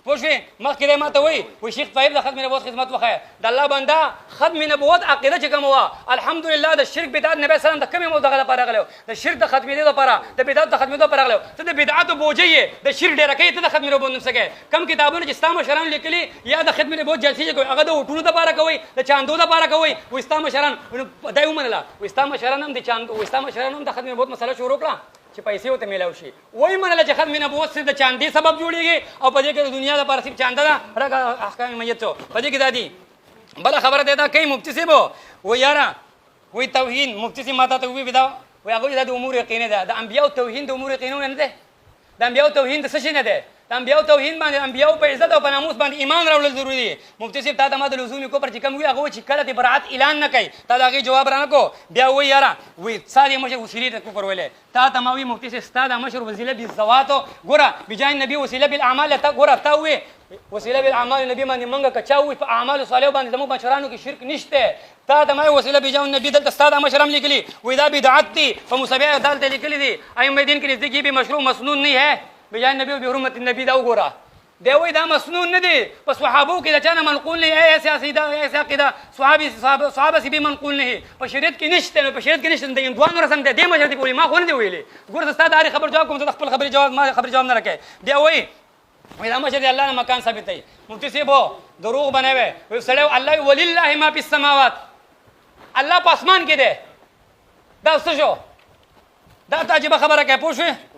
A: پوه شوې مخکې دی ما ته وایي شیخ طایب د ختم نبوت خدمت وښیه د الله بنده ختم نبوت عقیده چې کومه وه الحمدلله د شرک بدعت نبی سلام د کومې دغه لپاره راغلی د شرک د ختمېدو لپاره د بدعت د ختمېدو لپاره راغلی ته د بدعتو بوجۍ یې د شرک ډېره کوي ته د ختم نبوت نوم څه کوې کم کتابونه چې ستا مشرانو لیکلي یا د ختم نبوت جلسې چې کوي هغه د اوټونو دپاره کوئ د چاندو دپاره کوئ وایي ستا مشران دا یې ومنله وایي ستا مشران هم د چاندو وایي ستا مشران هم د ختم نبوت مسله شروع کړه چې پیسې ورته میلاو شي وایي منله چې ختم نبوت صرف د چاندې سبب جوړېږي او په دې کې د دنیا دپاره صرف چانده ده راکه احکام میت څو په دې کې دا دي بله خبره دی دا کوي مفتی صاحب وایي یاره وایي توهین مفتی صاحب ما ته وایي دا وایي هغوی دا د امور یقیني ده د انبیاو توهین د امور یقینونه نه دی د انبیاو توهین د څه شي نه دی د انبیاو توهین باندې انبیاو په عزت او په ناموس باندې ایمان راوړل ضروري دي مفتی صاحب تا ته ما د لزومي کفر چې کوم وي هغه چې کله د برعت اعلان نه کوي تا د هغې جواب رانه کو بیا وایي یاره وایي ستا د مشر وسیلې ته کفر ویلی تا ته ما وایي مفتی صاحب ستا د مشر وسیله بالذواتو ګوره بجای نبي وسیله بالاعمال ته ګوره تا وایي وسیله بالاعمال نبي باندې موږ که چا وایي په اعمالو صالحو باندې زموږ مشرانو کې شرک نشته تا ته ما وسیله بجای نبي دلته ستا د مشر هم لیکلي وایي دا بدعت دي په مصابیح دلته لیکلي دي ائمه دین کې نزدیکي به مشروع مسنون نه ہے بجای نبي او بحرمت النبي دا وګوره دی وایي دا مسنون نه دی په صحابو کې د چا نه منقول نه ایسې عقیده ایسې عقیده صحابه سي به منقول نه په شریعت کې نشته نو په شریعت کې نشته د هندوانو رسم دی دې مشر دي وایي ما خو نه دی ویلي ګوره ستا د هرې خبر جواب کوم زه د خپل خبرې جواب ما خبرې جواب نه راکوې بیا وایي دا مشر دی الله نه مکان ثابتوي مفتی صاحب دروغ بنوي وایي سړی الله ولله ما فی السماوات الله په اسمان کې دی دا څه شو دا ته عجیبه خبره کوې پوه شوې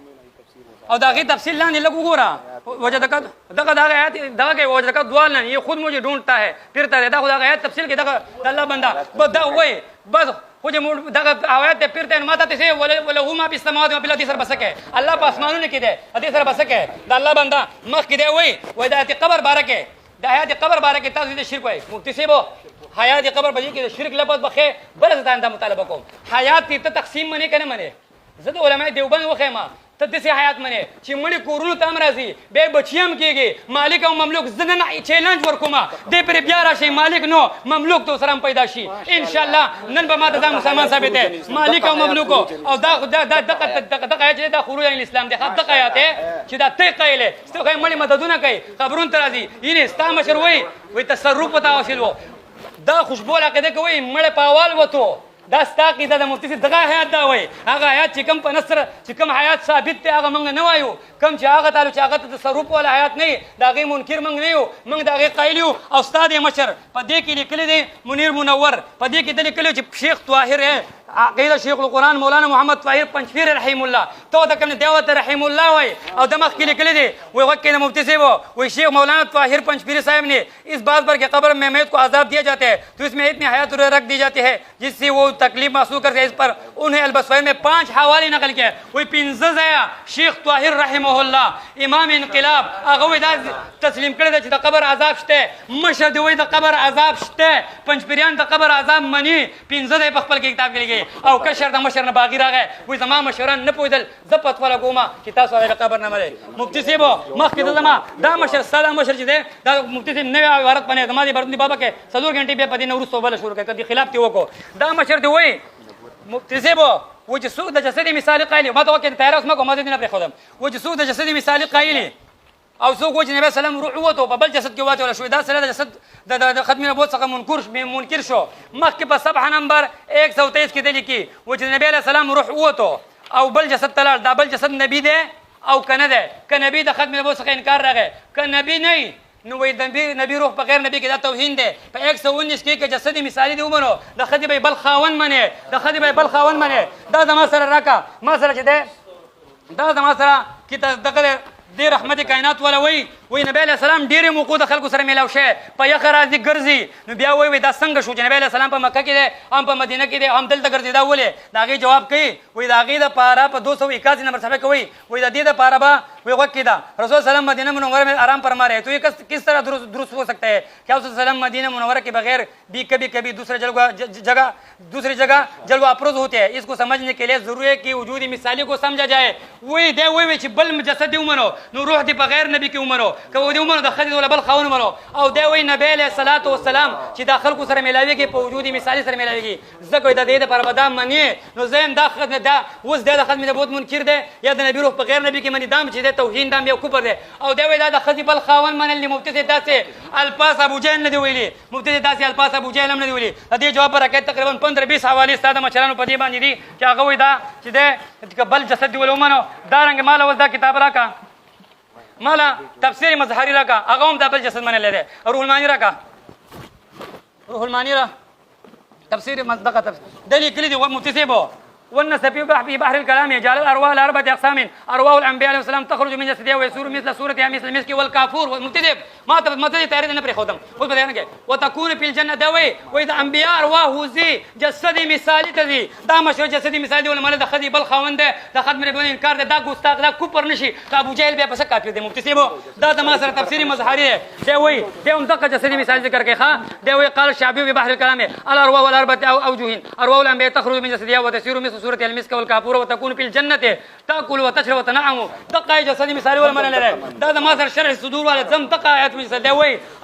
A: او د هغې تفصیل لاندې لږ وګوره वजदक दगा दागा आयत दगा के वजदक दुआलन ये खुद मुझे ढूंढता है फिरता रहता खुदा आयत तफसील के दगा अल्लाह बंदा बस दा वही बस मुझे दगा आयत फिरते हैं माता तिसे वले हुमा भी समाद में बिला सर बसके अल्लाह पास मानू ने किदे अदी सर बसके अल्लाह बंदा मख किदे वही वदायत कब्र बारके हयात कब्र बारके ताज़ शिरक है मुफ्ती से वो हयात कब्र बजी के शिरक लबस बखे बरस दांदा मुतालबा को हयात ती तकसीम मने कने मने जद उलमा देवबंद वखेमा तदसे हयात मने चिमड़ी कोरुल तामराजी बे बचियम केगे मालिक और ममलूक जनन चैलेंज वर्कुमा दे पर प्यारा शे मालिक नो ममलूक तो सरम पैदाशी इंशाल्लाह नन बमा दा मुसलमान साबित है मालिक और ममलूक और दा है दा खुरूज इस्लाम दे दा आयत है चिदा ते कहले तो कहीं मणि मददुना कहीं खबरुन तराजी इन इस्ता मशर वही तसरुफ पता हासिल वो दा खुशबू लाके के वही मळे पावाल वतो दास्ता की दा मुफ्ती से दगा हयात दा वही आगा हयात चिकम पनसर चिकम हयात साबित ते आगा मंग नवायो कम चागा तालु चागा तसरुफ वाला हयात नहीं दागे मुनकिर मंग नहीं हो मंग दागे कायलियो उस्ताद मशर पदे के लिखले दे मुनीर मुनव्वर पदे के लिखले शेख ताहिर है आकीदा शेख कुरान मौलाना मोहम्मद ताहिर पंचफीर रहीमुल्लाह तो तक ने देवत रहीमुल्लाह वही और दमक के लिखले दे वो वक्त के मुफ्ती से वो शेख मौलाना ताहिर पंचफीर साहब ने इस बात पर कि कब्र में मैयत को अजाब दिया जाता है तो इसमें इतनी हयात रख दी जाती है जिससे वो तकलीफ महसूस करते हैं इस पर उन्हें अलबसवैर में 5 हवाले नकल किया वही पिंजज है शेख ताहिर रहीमहुल्लाह इमाम इनकलाब अगवेदा तस्लीम कर दे द कब्र अजाब शते मशहद वही द कब्र अजाब शते पंचपीरियान द कब्र अजाब मनी पिंजज है पखपल की किताब के लिए او کشر د مشر نه باغی راغی وې زما مشران نه پویدل زپت ولا کومه چې تاسو هغه خبر نه مله مفتی سیبو مخکې د زما دا مشر ساده مشر چې دی دا مفتی سیب نوې عبارت باندې زما دي برندي بابا کې څلور غنټې به پدې نور صوبله شروع کړه کدي خلاف دی وکړو دا مشر دی وې مفتی سیبو و چې سود د جسدي مثال قایلی ما ته وکړه تیار اوس ما کومه دې نه پرې خودم و چې سود د جسدي مثال قایلی او څوک چې نبی سلام روح وته په بل جسد کې واته ولا شو دا سره د جسد د ختم نبوت څخه منکر شو مخکې په صفحه نمبر 123 کې دی کې و چې نبی سلام روح وته او بل جسد تلل دا بل جسد نبی دی او کنه دی ک نبی د ختم نبوت څخه انکار راغی ک نبی نه نو وې نبی روح په غیر نبی کې دا توهین دی په 119 کې جسدي مثالی دی ومنو د خدی به بل خاون منه د خدی به بل خاون منه دا زما سره راکا ما سره چې دی دا زما سره کې دغه دې رحمت کائنات ولا وی نبی علیہ السلام ډیره موقود خلکو سره میلاو شه په یخ راځي ګرځي نو بیا وی دا څنګه شو چې نبی علیہ السلام په مکه کې دی هم په مدینه کې دی هم دلته ګرځي دا ولې داغه جواب کوي وی داغه د پاره په 281 نمبر صفحه کوي وی د دې د پاره با وی وکړه دا رسول سلام مدینه منوره में आराम फरमा रहे तो ये किस तरह दुरुस्त हो सकता है क्या रसूल सल्लम मदीना मुनव्वरा के बगैर भी कभी दूसरे दूसरी जगह जलवा अफरोज होते हैं इसको समझने के लिए जरूरी है कि वजूदी मिसाली को समझा जाए वही दे वही چې بل جسد ومنو نو روح دی بغیر نبی کې ومنو کو دی ومنو د خدای ولا بل خاون ومنو او دی وی نبی علیہ الصلوۃ والسلام چې داخل کو سره ملاوي کې په وجودي مثالی سره ملاوي کې زکه د دې پر بدام منی نو زم داخل دا اوس د خدای مې بہت منکر دی یا د نبی روح بغیر نبی کې منی دام چې د توهین دام یو کوپر دی او دی وی دا د خدای بل خاون منل مبتدی داسه الفاظ ابو جهل نه دی ویلي مبتدی داسه الفاظ ابو جهل هم نه دی ویلي د دې جواب راکې تقریبا 15-20 حواله ساده مچرانو په دې باندې دي چې هغه وی دا چې د بل جسد دی ولومنو دا رنګ مال ول دا کتاب راکا مالا تفسیر مظهری راکا هغه هم د بل جسد منل لري روح المانی راکا روح المانی را تفسیر مصدقه تفسیر دلیل کلی دی ومتسبو والنسبي في بحر الكلام يجعل الارواح لاربعه اقسام ارواح الانبياء عليهم السلام تخرج من جسدها ويسور مثل صورتها مثل المسك والكافور والمنتدب ما تدري تاريخ نبري خدم خذ بدينا وتكون في الجنه دوي واذا انبياء ارواح زي جسدي مثالي تزي دا مشهور جسدي مثالي ولا مال دخدي بل خوند دخد من بين انكار دا غستاق دا کوپر نشي دا ابو جهل بیا پس کافر دي مفتی دا ما سره تفسيري مظهري دی وي دی هم دغه جسدي مثال ذکر کوي ښا دی وي قال الشعبي في بحر الكلام الارواح والاربعه اوجه ارواح الانبياء تخرج من جسدها وتسير مثل سورة المسك والكافور وتكون في الجنة تأكل وتشرب وتنعم دقة جسدي مثالي ولا من لا ده ما صار شرح الصدور ولا زم دقة آيات من جسدي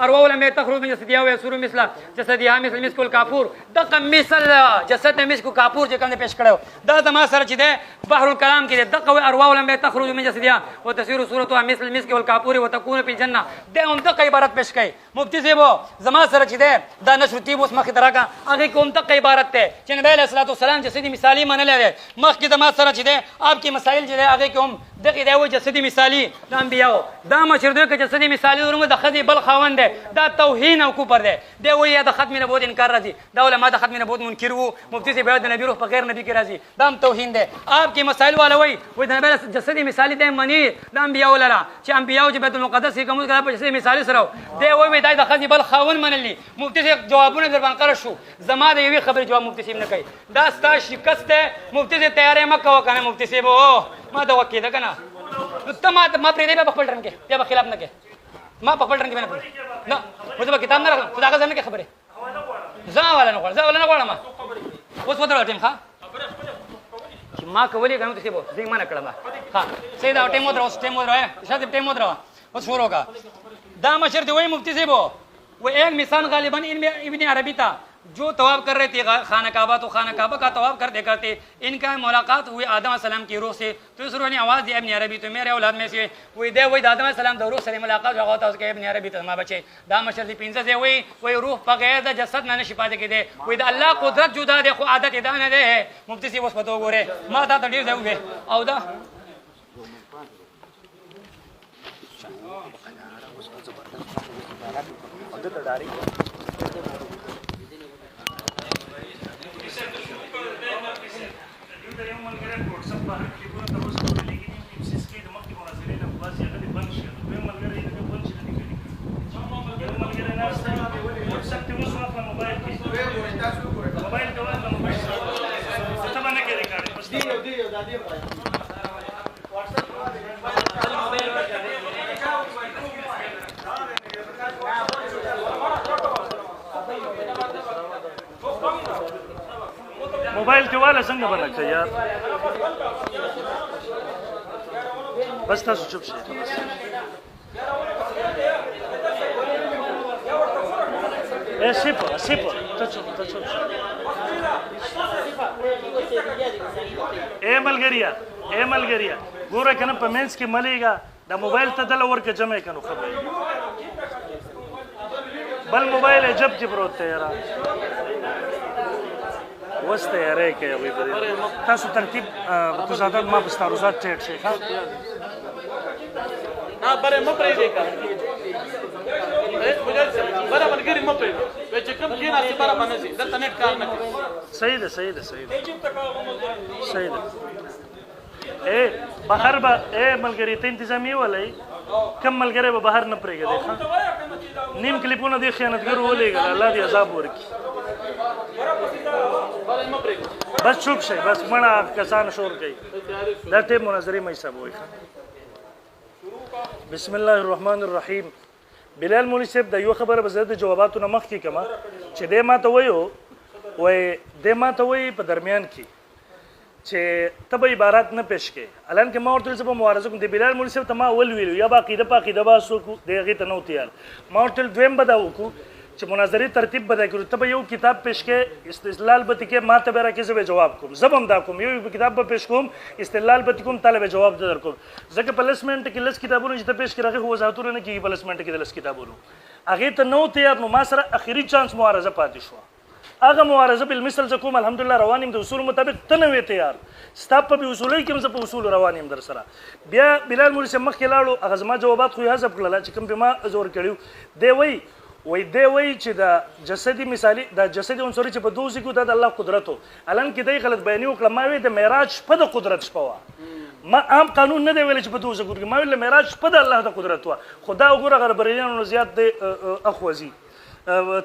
A: أرواح لما تخرج من جسدها ويسور مثل جسدها مثل المسك والكافور دقة مثل جسد المسك والكافور جو كان پیش کړو ده ما صار چې ده بحر الكلام کې دقة أرواح لما تخرج من جسدها وتسير صورتها مثل المسك والكافور وتكون في الجنة ده هم دقة عبارت پیش کړي مفتی صاحب زما سره چې ده نشر تیب اوس مخې دراکا هغه کوم دقة عبارت ته چې نبی علیہ الصلوۃ والسلام جسدي مثالي منل مخکې د ما سره چې ده آپ کی مسائل چې ده هغه کوم دغه دی و جسدي مثالي د انبیاو دا مشر دی که جسدي مثالي ورمه د خدي بل خاوند دی دا توهین او کوپر دی دی وایي د ختم نبوت انکار راځي دا علما د ختم نبوت منکر وو مفتی سے بیان د نبی روح په غیر نبی کې راځي دا هم توهین دی آپ کې مسائل والا وایي د نبی جسدي مثالي دی منی د انبیاو لرا چې انبیاو چې بیت المقدس کې کوم کړه په جسدي مثالي سره دی وایي دا د خدي بل خاوند منلی مفتی سے جوابونه در باندې قرار شو زما د یوې خبرې جواب مفتی سے نه کوي دا ستا شکست دی مفتی سے تیارې مکه وکنه مفتی سے ما دا وکیده کنه ته ما پرې دی په خپل ټرن کې بیا په خلاف نه کې ما په خپل ټرن کې نه پرې نه مو ته کتاب نه راغله خدا غزنه کې خبره ځا ولا نه غواړم اوس وته ټیم ښا چې ما کولې کنه ته به زه ما نه کړم ها سیدا ټیم ودرو ټیم ودرو شاته ټیم ودرو اوس شروع کا دا مشر دی وای مفتی سے وہ ایک مثال غالباً ابن عربی تھا جو طواف کر رہے تھے خانہ کعبہ تو خانہ کعبہ کا طواف کرتے کرتے ان کا ملاقات ہوئی آدم علیہ السلام کی روح سے تو اس روح نے آواز دی ابن عربی تو میرے اولاد میں سے وہی دے وہی آدم علیہ السلام روح سے ملاقات ہوا تھا اس کے ابن عربی تو ما بچے دا مشر پنځه سے وہی روح بغیر د جسد نه شفا دے کے دے وہی دا اللہ قدرت جدا دے خو عادت ادا نه دے مفتی سی وس پتو ګوره ما دا ډیر دی وې او دا
C: موبایل کې والا څنګه بنکه یار بس تاسو چوپ شئ سیپا ته چوپ اے ملګریا ګوره کنه په مینس کې ملېګا دا موبایل ته دل ورکه جمع کنو خبره بل موبایل جب کې پروت دی یار وسته یاره کې وي بری تاسو ترتیب تو زیاده ما بستاروزات چټ شي ها
D: نه بره مپرې دی کا بره ملګری مپرې چې کوم کې ناسي بره باندې دلته نت کار نه کوي
C: صحیح ده اے بهر به اے ملګری ته انتظامی ولای کم ملګری به بهر نه پرېږدي ښه نیم کلیپونه دی خیانتګر ولېږل الله دې عذاب ورکړي بس چوپ شئ بس مړه کسان شور کوي دا ټیم مناظرې مې حساب وایي بسم الله الرحمن الرحیم بلال مولوی صاحب د یو خبره به زه د جواباتو نه مخکې کما چې دی ما ته وایي په درمیان کې چې ته به عبارت نه پیش کې الان کې ما ورته څه په مبارزه کوم د بلال مولوی صاحب ته ما اول ویلو یا با عقیده با سو د هغې ته نه تیار ما ورته دویم به دا وکړو چې مناظرې ترتیب به دا کړو ته به یو کتاب پیش کې استدلال به کې ما ته به راکې زه به جواب کوم زه به هم دا کوم یو کتاب به پیش کوم استدلال به کوم طالب جواب در کوم ځکه پلسمنټ کې لس کتابونه چې ته پیش کړې هغه وضاحتونه نه کېږي پلسمنټ کې د لس کتابونو هغې ته نه تیار نو ما سره اخري چانس معارضه پاتې شوه هغه معارضه بالمثل زه کوم الحمدلله روان یم د اصولو مطابق ته نه وې تیار ستا په اصولو کې هم زه په اصولو روان یم در سره بیا بلال مولوي صاحب مخکې لاړو هغه زما جوابات خو یې حذف کړله چې کوم پې ما زور کړي دی وایي چې د جسدي مثالي د جسدي عنصري چې په دوزي کې د الله قدرت و الان کې دی غلط بیاني وکړه ما وی د معراج شپه د قدرت شپه وه ما عام قانون نه دی ویلی چې په دوزه ګورګي ما ویل معراج شپه د الله د قدرت وه خو دا وګوره غربریانو زیات دی اخوځي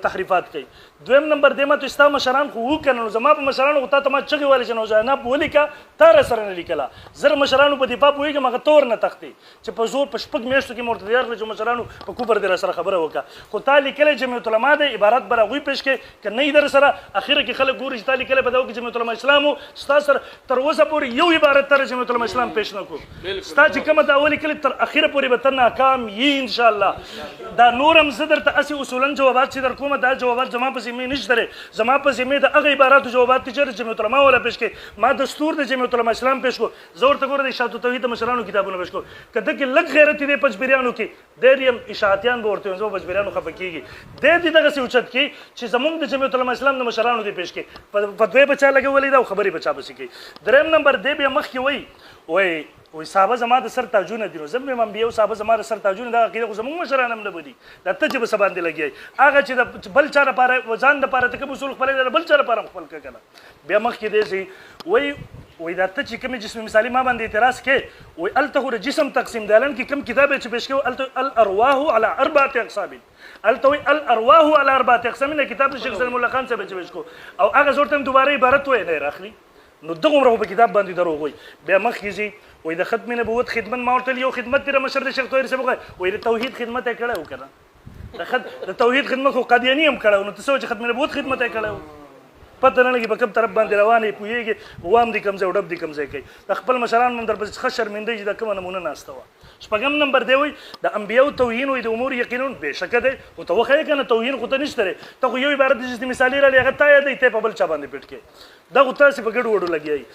C: تحریفات کوي دویم نمبر دی ما ته ستا مشران خو وکنه نو زما په مشرانو خو تا ته ما چغې ویلې چې نوجانب ولیکه تا را سره نه لیکله زه مشرانو په دفاع پوهېږم هغه تور نه تښتې چې په زور په شپږ میاشتو کې مې ورته تیار کړه چې مشرانو په کوپر دې را سره خبره وکړه خو تا لیکلی جمعیت العلما دی عبارت به هغوی پیش کړې که نه یې در سره اخره کې خلک ګوري چې تا لیکلی به دا وکړي جمعیت العلما اسلام و ستا سره تر اوسه پورې یو عبارت تر جمعیت العلما اسلام پیش نه کړو ستا چې کومه دا ولیکلې تر اخره پورې به ته ناکام یې انشاءالله دا نور هم زه درته هسې اصولا جوابات چې در کومه دا جوابات زما په ذمې نشته دی زما په ذمې د هغه عباراتو جوابات دي چې جمعیت العلما والا پیش کړي ما دستور د جمعیت العلما اسلام پیش کړو زه ورته ګوره د اشاعت توحید د مشرانو کتابونه پیش کړو که ده کې لږ غیرت دی پنجپیریانو کې دی یم اشاعتیان به ورته وایم زه به پنجپیریانو خفه کېږي دی دې دغسې اوچت کړي چې زمونږ د جمعیت العلما اسلام د مشرانو دی پیش کړي فتوی به چا لګولې ده او خبرې به چا پسې کوي دریم نمبر دی بیا مخکې وایي وي صحابه زما د سر تاجونه دي نو زم انبیاء صحابه زما د سر تاجونه دا عقیده خو زموږ مشران هم نه بدي دا ته چې به باندې لګي هغه چې د بل چا لپاره وزن د لپاره ته کوم اصول خپل د بل چا لپاره خپل کړه بیا مخ کې دی سي وای دا ته چې کوم جسم مثالی ما باندې اعتراض کې وای الته جسم تقسیم دالن کې کوم کتاب چې پیش کې الته الارواح على اربعه اقسام الته وای الارواح على اربعه اقسام نه کتاب شیخ سلیم الله خان صاحب چې پیش کو او هغه زورته دوباره عبارت وای نه راخلی نو دغه عمره په کتاب باندې دروغ وای بیا مخ کې وای د ختم نبوت خدمت ما ورته یو خدمت تر مشر د شیخ طاهر صاحب وای د توحید خدمت یې کړو کنه د توحید خدمت خو قادیانی هم کړو نو تاسو چې ختم نبوت خدمت یې کړو پته نه لګي په کوم طرف باندې روانې پوهېږي وام دي کمزې او ډب دي کمزې کوي د خپل مشران هم در پسې ښه شرمنده چې دا کومه نمونه ناسته وه شپږم نمبر دی وایي د انبیاو توهین وایي د امور یقینا بېشکه دی خو ته وښیې که نه توهین خو ته نشته دی ته خو یو عبارت د جسد مثالي رالی هغه تا یادوي ته په بل چا باندې پټ کړې دا خو تاسې په ګډو وډو لګیایي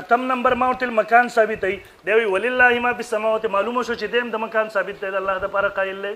C: اتم نمبر ما ورته مکان ثابتوي دی وایي ولله ما فی السماوات معلومه شو چې دی هم د مکان ثابت دی د الله دپاره قایل دی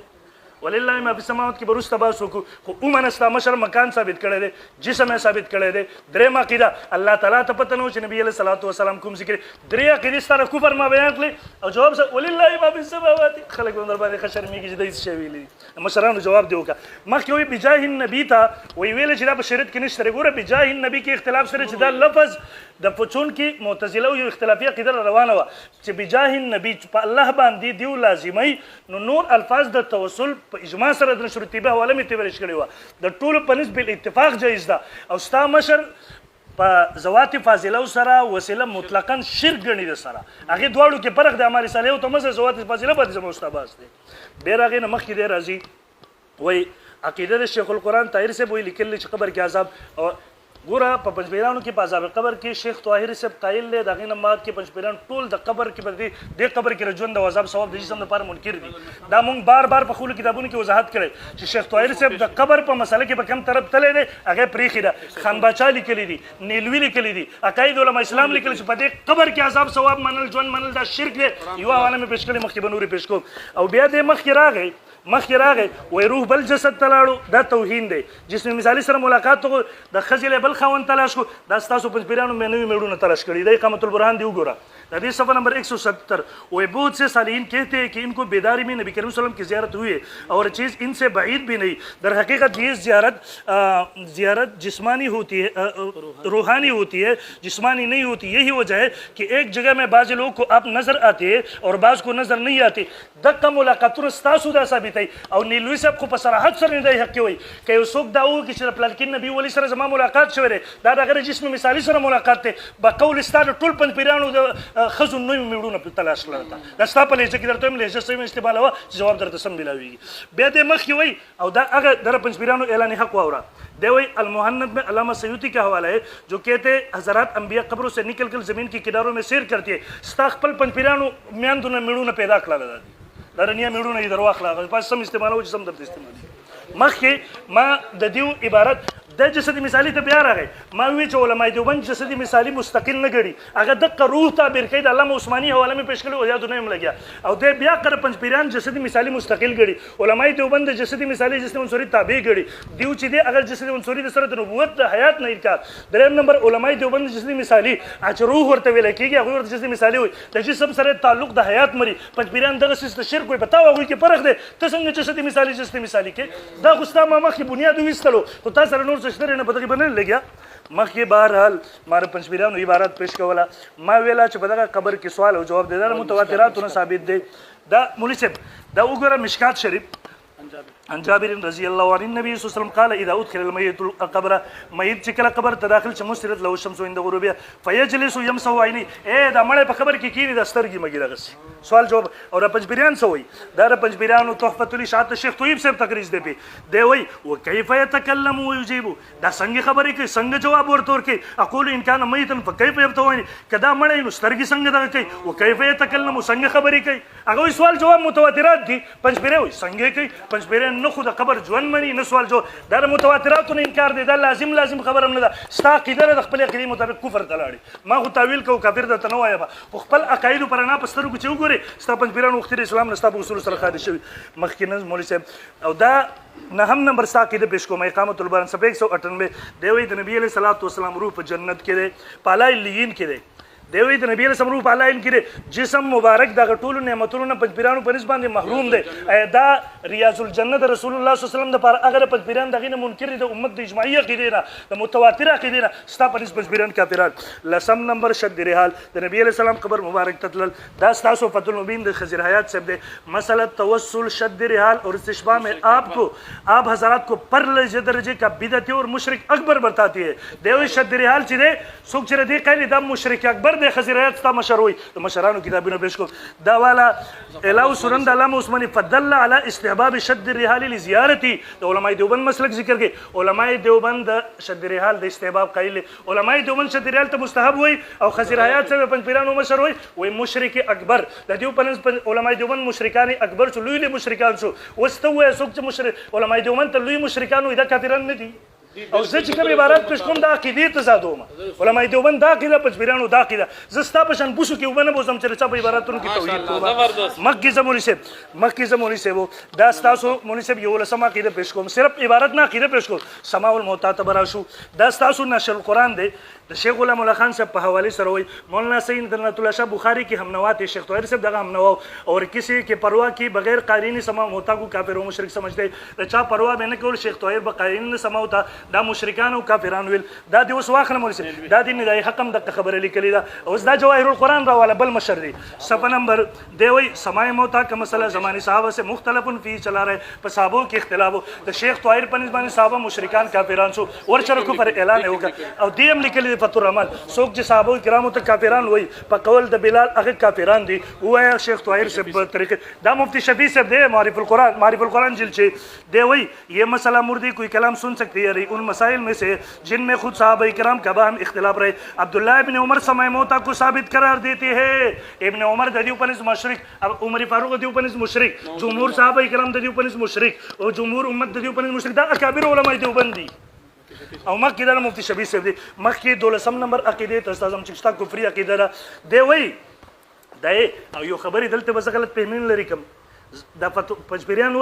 C: ولله ما فی السماوات کې بروسته باسو کو خو اومن استا مشر مکان ثابت کړی دی جسم یې ثابت کړی دی درېم عقیده الله تعالی ته پته نو چې نبی علیه الصلاۃ والسلام کوم ذکر درې عقیدې ستاره کفر ما بیان کړې او جواب سره ولله ما فی السماوات خلک در باندې ښه شرمېږي چې داسې شی ویلي مشرانو جواب دی وکړه مخکې وایي بجاه النبي ته وایي ویلې چې دا په شریعت کې نشته دی ګوره بجاه النبي کې اختلاف سره چې دا لفظ د پچون کې معتزله یو اختلافي عقیده روانه وه چې بجاه النبي په الله باندې دیو لازمي نو نور الفاظ د توسل په اجماع سره د شروطیبه حواله مې تبرش کړې وه د ټولو په نسب بالاتفاق جایز ده او ستا مشر په ذوات فاضله سره وسیله مطلقاً شرک ګڼي د سره هغې دواړو کې فرق د اعمال صالحه او تمزه ذوات فاضله باندې زما استاباس دی بیا هغې نه مخکې دی راځي وایي عقیده د شیخ القرآن طاهر صاحب وایي لیکلی چې قبر کې عذاب ګوره په پنځپیرانو کې په عذاب قبر کې شیخ طاهر صاحب قایل دی د هغې نه بعد کې پنځپیران ټول د قبر کې په دې قبر کې د ژوند او عذاب ثواب د جسم لپاره منکر دي دا مونږ بار بار په خپلو کتابونو کې وضاحت کړی چې شیخ طاهر صاحب د قبر په مسله کې په کوم طرف تللی دی هغې پرېښې ده خان باچا لیکلي دي نیلوي لیکلي دي عقاید علما اسلام لیکلي چې په دې قبر کې عذاب ثواب منل ژوند منل دا شرک دی یوه حواله مې پېښ کړې مخکې به نورې پېښ کوم او بیا دې مخکې راغی وای روح بل جسد ته لاړو دا توهین دی جسم مثالي سره ملاقات ته د ښځې له بل خاوند تلاش کو دا ستاسو پنځپیرانو مې نوي میړونه تلاش کړي دا اقامت البرهان دی وګوره د دې صفحه نمبر 170 وای بہت سے صالحین کہتے ہیں کہ ان کو بیداری میں نبی کریم صلی اللہ علیہ وسلم کی زیارت ہوئی ہے اور چیز ان سے بعید بھی نہیں در حقیقت یہ زیارت جسمانی ہوتی ہے روحانی ہوتی ہے جسمانی نہیں ہوتی یہی وجہ ہے کہ ایک جگہ میں بعض لوگوں کو آپ نظر آتے ہیں اور بعض کو نظر نہیں آتے دقه ملاقاتونه ستاسو دا ثابتوي او نیلوي صاحب خو په صراحت سره نه دی حق کوي که یو څوک دا ووایي چې د پلانکین نبي ولي سره زما ملاقات شوی دی دا د هغه جسم مثالي سره ملاقات دی بقول ستا د ټول پنځپیرانو د ښځو نوي میړونه تلاش کړل ته دا ستا په لهجه کې درته وایم لهجه صحیح استعمالوه چې جواب درته سم میلاویږي بیا دې مخکې وایي او دا هغه دغه پنځپیرانو اعلان حق واوره دی وایي المحند میں علامہ سیوطی کا حوالہ ہے جو کہتے ہیں حضرات انبیاء قبروں سے نکل کر زمین کی کناروں میں سیر کرتی ہے ستا خپل پنځپیرانو میندونه میړونه پیدا کړل دا رنیا میړونه یې در واخله پس سم استعمالوي چې سم درته استعمالوي مخکې ما د دیو عبارت د جسدي مثالي ته بیا راغی ما وی چې علماء دیوبند جسدي مثالي مستقل نه ګڼي هغه دقه روح تعبیر کوي د علامه عثماني حواله مې پېښ کړې او یادونه هم لګیا او دی بیا کره پنځپیران جسدي مثالي مستقل ګڼي علماء دیوبند د جسدي مثالي جسدي عنصري تابع ګڼي دیو چې دی اگر جسدي عنصري د سره د نبوت د حیات نه انکار درېم نمبر علماء دیوبند جسدي مثالي چې روح ورته ویل کېږي هغوی ورته جسدي مثالي وایي د جسم سره تعلق د حیات مري پنځپیران دغه څیز د شرک وایي په تا هغوی کې فرق دی ته څنګه جسدي مثالي کې دا خو ستا ما مخکې بنیاد وویستلو خو تا سره نور څه شته نه په دغې به نه لګیا مخکې بهرحال ما د پنځپیرانو عبارت پیش کوله ما ویله چې په دغه قبر کې سوال او جواب دی دا متواتراتو نه ثابت دی دا مولوي صاحب دا وګوره مشکات شریف عن جابر رضي الله عنه النبي صلى الله عليه وسلم قال اذا ادخل الميت القبر ميت چې کله قبر ته داخل چې مسترت له الشمس عند غروبها فيجلس يمسح عينيه دا مړی په قبر کې کینی د سترګې مګي دغه سوال جواب او د پنځپیران څه وایي دا د پنځپیرانو تحفة الاشاعت شیخ طیب صاحب تقریر دی دی وایي وكيف يتكلم ويجيب دا څنګه خبرې کوي څنګه جواب ورته ورکوي اقول ان كان ميتا فكيف يفتواني کدا مړی نو سترګې څنګه دغه کوي وكيف يتكلم څنګه خبرې کوي هغه سوال جواب متواترات دي پنځپیران وایي څنګه کوي پنځپیران نه خو د قبر ژوند مني نه سوال جو دا د متواتراتو نه انکار دی دا لازم خبره هم نه ده ستا عقیده د خپل عقیدې مطابق کفر ته لاړې ما خو تاویل کوو کافر درته نه وایم خو خپل عقایدو پر نه په سترګو چې وګورې ستا پنځپیران وختي د اسلام نه ستا په اصولو سره خالي شوي مخکې نه مولوي صاحب او دا نهم نمبر ستا عقیده پیش کوم اقامت البرهان صفحه 198 دی وایي د نبي علیه صلات وسلام روح په جنت کې دی په اعلی لیین کې دی دی وی د نبی علیہ السلام روح په الله کې جسم مبارک دغه ټولو نعمتونو نه پنځپیرانو په نسبت باندې محروم دی دا ریاض الجنه د رسول الله صلی الله علیه وسلم د پر هغه پنځپیران دغه نه منکر د امت د اجماعي عقیده نه د متواتر عقیده نه ستا په نسبت پنځپیران کافران لسم نمبر شد رحال د نبی علیہ السلام قبر مبارک تتلل دا تاسو فتح المبین د خضر حیات صاحب دی مسئلہ توسل شد رحال اور استشفاء میں آپ حضرات کو پر درجے کا بدعتی اور مشرک اکبر بتاتی ہے دیوی شد رحال چی دے سوک چی ردی قیلی دا مشرک اکبر دے خضر حیات ستا مشر ہوئی تو مشرانو کتابینو پیش کو دا والا الاو سرند علامہ عثمانی فدل علی استحباب شد الرحال لزیارتی دا علماء دیوبند مسلک ذکر کے علماء دیوبند شد الرحال دا استحباب قائل علماء دیوبند شد الرحال تا مستحب ہوئی او خضر حیات سے پنج پیرانو مشر ہوئی وی مشرک اکبر دا دیو پنز علماء دیوبند مشرکان اکبر چو لوی لی مشرکان چو وستو ہے سوک چو علماء دیوبند تا لوی مشرکان ہوئی دا کافران ندی او زه چې کوم عبارت پیش کوم دا عقیدې ته زادوم علماء دیوبند دا عقیده پنځپیرانو دا عقیده زه ستا په شان بوسو کې وبنه بوزم چې چا په عبارتونو کې توحید کوم مکې زمونی صاحب دا ستاسو مونی صاحب یو لسم عقیده پیش کوم صرف عبارت نه عقیده پیش کوم سماع المعتاد براشو دا ستاسو نشر القرآن دی د شیخ غلام الله خان صاحب په حواله سره وای مولانا سید نعمت الله شاه بخاری کی همنوات شیخ طاهر صاحب دغه همنوا اور کسی کے پروا کی بغیر قارین سما ہوتا کو کافر و مشرک سمجھتے چا پروا بینه کول شیخ طاهر به قارین سما ہوتا دا مشرکان او کافران ویل دا دی اوس واخنه مولسه دا دی نه حقم د خبره لیکلی دا اوس دا جواهر القرآن را والا بل مشر دی صفحه نمبر دی وای سماع موتا کا مسئلہ زمانی صحابہ سے مختلف فی چلا رہے په صحابوں کے اختلاف د شیخ طاهر پنځ باندې صحابہ مشرکان کافران سو ور شرکو پر اعلان ہوگا او دیم لیکلی فتح الرحمن سوک چې صحابه کرامو ته کافران وای په قول د بلال هغه کافران دي وای شیخ طاهر سے طریقے دا مفتی شفیع صاحب دے معرف القرآن جلد سے دے وای یہ مسئلہ مردی کوئی کلام سن سکتی ہے ان مسائل میں سے جن میں خود صحابہ کرام کا باہم اختلاف رہے عبداللہ ابن عمر سماع موتا کو ثابت قرار دیتے ہیں ابن عمر ددیو پنس مشرک اب عمر فاروق ددیو پنس مشرک جمهور صحابہ کرام ددیو پنس مشرک اور جمهور امت ددیو پنس مشرک دا اکابر علماء دیوبندی او مکه دا مفتی شبیر صاحب دی مکه 12 نمبر عقیده ته استادم چشتا کفری عقیده دا دی وای دا او یو خبرې دلته بس غلط فهمین لري کوم دا پنځپیران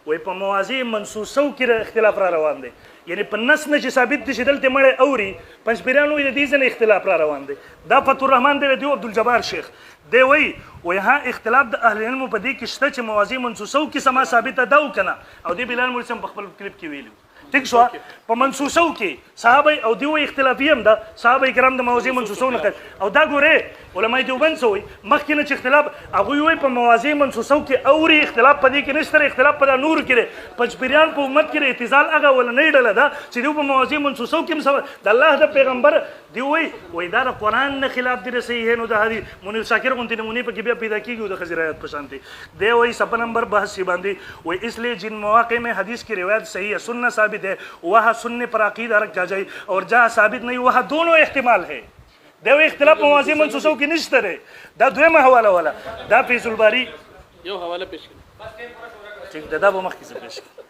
C: وای په موازی منصوصو کې اختلاف را روان دی یعنی په نس نه چې ثابت دي چې دلته مړی اوري پنځپیران وای د دې ځنه اختلاف را روان دی دا فتح الرحمن دی دیو عبدالجبار شیخ دی وای ها اختلاف د اهل علم په دې کې شته چې موازی منصوصو کې سما ثابته دا وکنه او دی بلال مولسم په خپل کلیپ کې ویلو ٹھیک شو په منصوصو کې صحابه او دیو اختلافي هم ده صحابه کرام د موازی منصوصو نه او دا ګوره علماء دیوبند سوې مخکې نه چې اختلاف هغه وي په موازی منصوصو کې اوري اختلاف په دې کې نشته اختلاف په نور کې پنځپیران په امت کې اعتزال هغه ول نه ډله ده چې دیو په موازی منصوصو کې د الله د پیغمبر دی وای دا قرآن نه خلاف دی صحیح نو د حدیث منیر شاکر غونتی نمونه په کې بیا پیدا کیږي د خزرایات په شانتي دی وای سب نمبر بحث باندې وای اس لیے جن مواقع میں حدیث کی روایت صحیح ہے سننا ثابت ہے وہاں سننے پر عقیدہ رکھا جائے اور جہاں ثابت نہیں وہاں دونوں احتمال ہے دیو اختلاف موازی منصوصو کی نشته رہے دا دویمه حواله والا دا فیض الباری
D: یو حواله پیش کړئ
C: ٹھیک دا به مخکې پیش